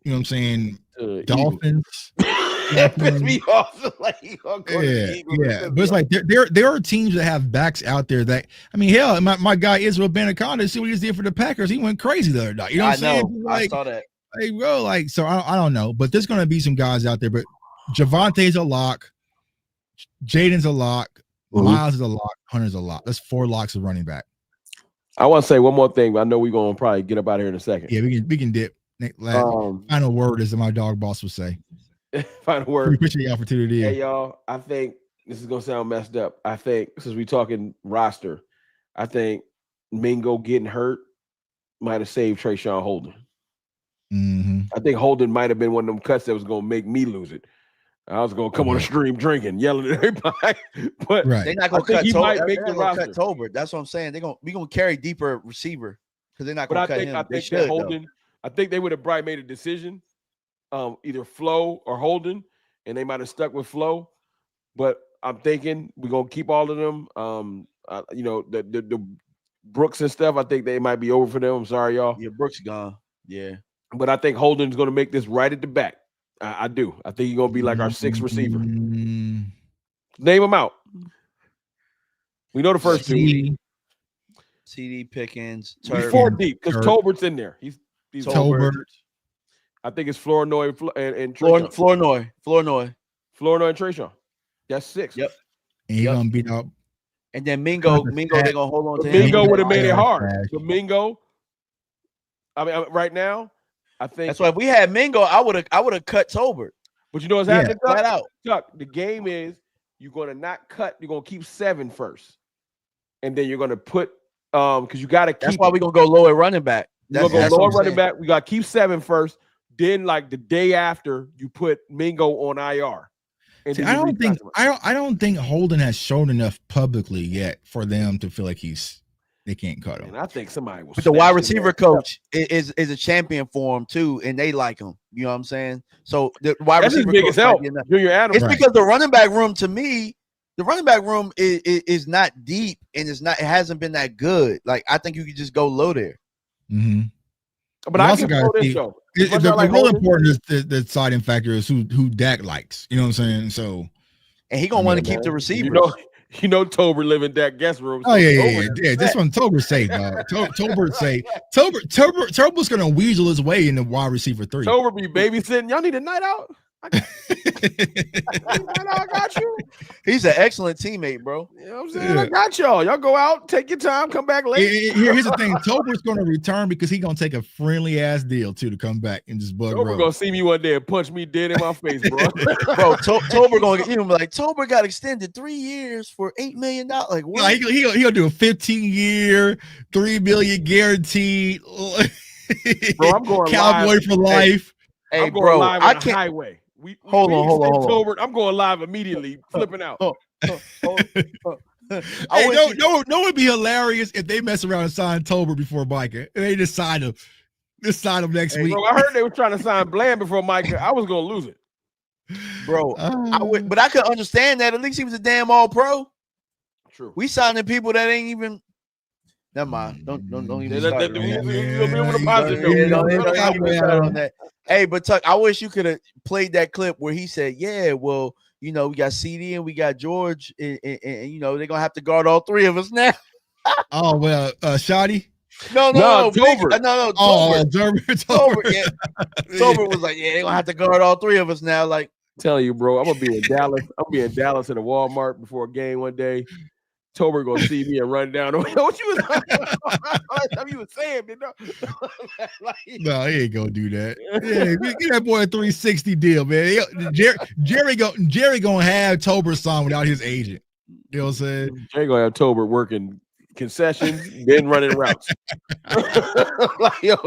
know what I'm saying, Dolphins. That pissed me off. Like, yeah. But it's like there are teams that have backs out there that hell, my guy Israel Benaconda, see what he just did for the Packers. He went crazy the other night. You know what I'm saying? I saw that. Hey, bro, so I don't know, but there's gonna be some guys out there. But Javonte's a lock, Jaden's a lock, Miles is a lock, Hunter's a lock. That's 4 locks of running back. I want to say one more thing, but I know we're gonna probably get up out of here in a second. Yeah, we can dip. Final word is my dog boss would say. Final word. Appreciate the opportunity. Hey, y'all. I think this is gonna sound messed up. I think since we talking roster, I think Mingo getting hurt might have saved Trayshawn Holden. I think Holden might have been one of them cuts that was gonna make me lose it. I was gonna come on the stream drinking, yelling at everybody. But they're not gonna cut Tolbert. That's what I'm saying. We gonna carry deeper receiver because they're not gonna cut him. I think they would have probably made a decision. Either Flo or Holden, and they might have stuck with Flo. But I'm thinking we're gonna keep all of them. The Brooks and stuff. I think they might be over for them. I'm sorry, y'all. Yeah, Brooks gone. Yeah, but I think Holden's gonna make this right at the back. I do. I think he's gonna be like our 6th receiver. Name him out. We know the first two. CD Pickens. He's 4 deep because Tolbert's in there. He's Tolbert. I think it's Flournoy and Flournoy and Trayshawn. That's 6. Yep. And he's gonna beat up. And then Mingo, they're gonna hold on to him. Mingo would have made it hard. But Mingo, I mean, right now, I think that's why if we had Mingo, I would have cut Tolbert. But you know what's happening? Flat out. Chuck, the game is you're gonna not cut. You're gonna keep 7 first, and then you're gonna put because you got to keep. That's why we're gonna go low at running back. We're gonna go low at running back. We got to keep 7 first. Then, like the day after, you put Mingo on IR. See, I don't think Holden has shown enough publicly yet for them to feel like they can't cut him. And I think somebody will. But the wide receiver coach is a champion for him too, and they like him. You know what I'm saying? So the wide receiver coach help. Junior Adams. It's because the running back room, to me, the running back room is not deep, and it hasn't been that good. Like I think you could just go low there. Mm-hmm. But I also got this though. The real important is the deciding factor is who Dak likes. You know what I'm saying? So, and he gonna want to keep the receivers. You know, Tolbert live in Dak guest room. So yeah. This one Tolbert safe, dog. Tolbert say Tolbert's gonna weasel his way in the wide receiver 3. Tolbert be babysitting. Y'all need a night out. I got you. He's an excellent teammate, bro. You know what I'm saying? Yeah. I got y'all. Y'all go out, take your time, come back late. Here's the thing: Tolbert's going to return because he's going to take a friendly ass deal too to come back and just bug. Tolbert going to see me one day and punch me dead in my face, bro. Bro, Tolbert going to get him like Tolbert got extended 3 years for $8 million. Like what? No, he'll do a 15-year, $3 million guaranteed. Bro, I'm going Cowboy live. For life. Hey, I'm going bro, live on the highway. Hold on. Tolbert, I'm going live immediately, flipping out. No, it'd be hilarious if they mess around and sign Tolbert before Micah, and they just sign him next week. Bro, I heard they were trying to sign Bland before Micah. I was gonna lose it, bro. But I could understand that. At least he was a damn all pro. True. We signing people that ain't even. Never mind. Don't even start on that. Hey, but Tuck, I wish you could have played that clip where he said, "Yeah, well, you know, we got CD and we got George, and you know they're gonna have to guard all 3 of us now." Oh well, Shotty. No, Tolbert. No, Tolbert. Yeah. Tolbert was like, "Yeah, they're gonna have to guard all 3 of us now." Like, telling you, bro, I'm gonna be in Dallas. I'll be in Dallas at a Walmart before a game one day. Tolbert gonna see me and run down. What you was saying, man? No, he ain't gonna do that. Yeah, get that boy a 360 deal, man. Jerry gonna have Tolbert signed without his agent. You know what I'm saying? Jerry gonna have Tolbert working concessions, then running routes. Yeah,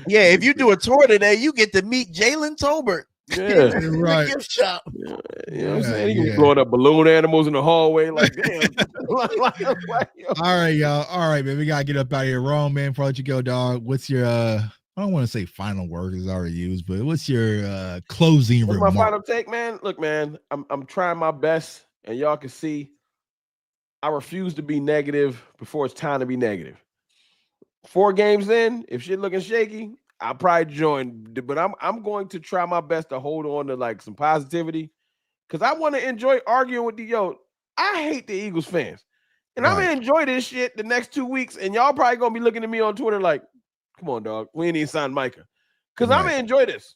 if you do a tour today, you get to meet Jalen Tolbert. Yeah, right. Gift shop. Yeah, you know what I'm saying? He was blowing up balloon animals in the hallway. Like, damn. All right, y'all. All right, man. We gotta get up out of here. Wrong, man. Before I let you go, dog. What's your I don't want to say final word is already used, but what's your closing remark? My final take, man. Look, man, I'm trying my best, and y'all can see I refuse to be negative before it's time to be negative. 4 games in, if shit looking shaky, I'll probably join, but I'm going to try my best to hold on to like some positivity because I want to enjoy arguing with I hate the Eagles fans, and I'm gonna enjoy this shit the next 2 weeks, and y'all probably gonna be looking at me on Twitter like, "Come on, dog, we ain't even signed Micah," because I'm gonna enjoy this,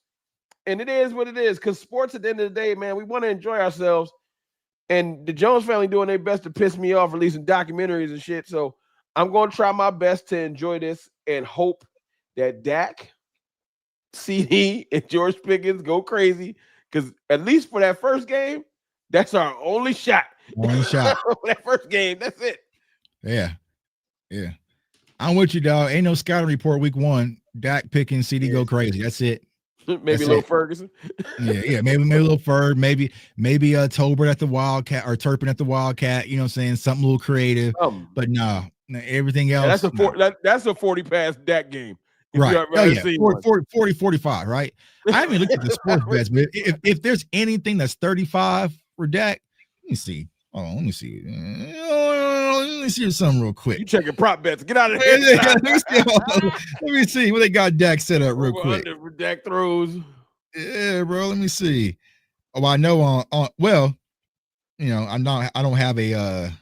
and it is what it is. Because sports, at the end of the day, man, we want to enjoy ourselves, and the Jones family doing their best to piss me off, releasing documentaries and shit. So I'm gonna try my best to enjoy this and hope that Dak, CD, and George Pickens go crazy because at least for that first game, that's our only shot. One shot. That first game, that's it. Yeah. I'm with you, dog. Ain't no scouting report week 1. Dak, Pickens, CD go crazy. That's it. Maybe a little Ferguson. Yeah. Maybe a little Ferg. Maybe Tolbert at the Wildcat or Turpin at the Wildcat. You know what I'm saying? Something a little creative. But no, everything else. That's a 40 pass Dak game. Right. 40, 45, right? I haven't looked at the sports bets, but if there's anything that's 35 for Dak, let me see. Oh, let me see. Let me see something real quick. You checking prop bets. Get out of here. Let me see what they got Dak set up real quick. For Dak throws. Yeah, bro. Let me see. Oh, I know on well, you know, I don't have a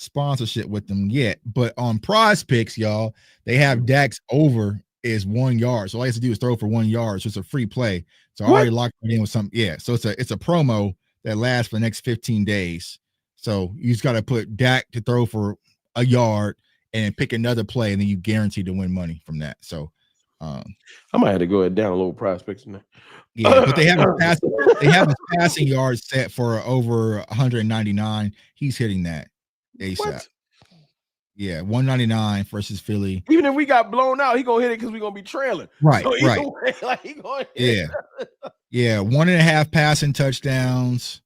sponsorship with them yet. But on Prize Picks, y'all, they have Dak's over is 1 yard. So all he has to do is throw for 1 yard. So it's a free play. So I already locked it in with some. Yeah. So it's a promo that lasts for the next 15 days. So you just got to put Dak to throw for a yard and pick another play, and then you guarantee to win money from that. So I might have to go ahead and download Prize Picks in there. Yeah, but they have a passing yard set for over 199. He's hitting that ASAP. What? Yeah, 199 versus Philly. Even if we got blown out, he gonna hit it because we're gonna be trailing. Right, so right. Way, like, he gonna hit Yeah, 1.5 passing touchdowns,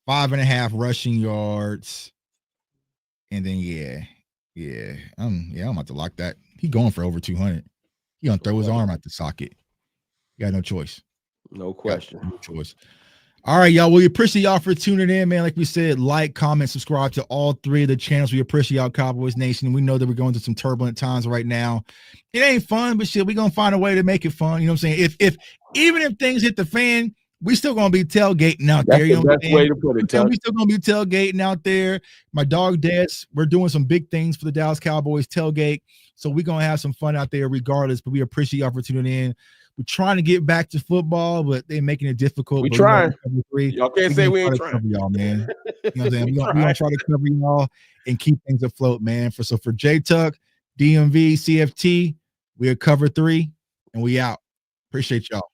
5.5 rushing yards, and then I'm about to lock that. He going for over 200. He gonna throw his arm out the socket. You got no choice. No question. No choice. All right, y'all. We appreciate y'all for tuning in, man. Like we said, like, comment, subscribe to all 3 of the channels. We appreciate y'all, Cowboys Nation. We know that we're going through some turbulent times right now. It ain't fun, but shit, we're gonna find a way to make it fun. You know what I'm saying? If even if things hit the fan, we still gonna be tailgating out there. You know what I'm saying? Way to put it. We still gonna be tailgating out there. My dog Des, we're doing some big things for the Dallas Cowboys tailgate. So we're gonna have some fun out there regardless. But we appreciate y'all for tuning in. We're trying to get back to football, but they're making it difficult. We trying. Y'all can't say we ain't trying. Cover y'all, man. You know what I'm saying? We're gonna try to cover y'all and keep things afloat, man. For J Tuck, DMV, CFT, we are cover 3, and we out. Appreciate y'all.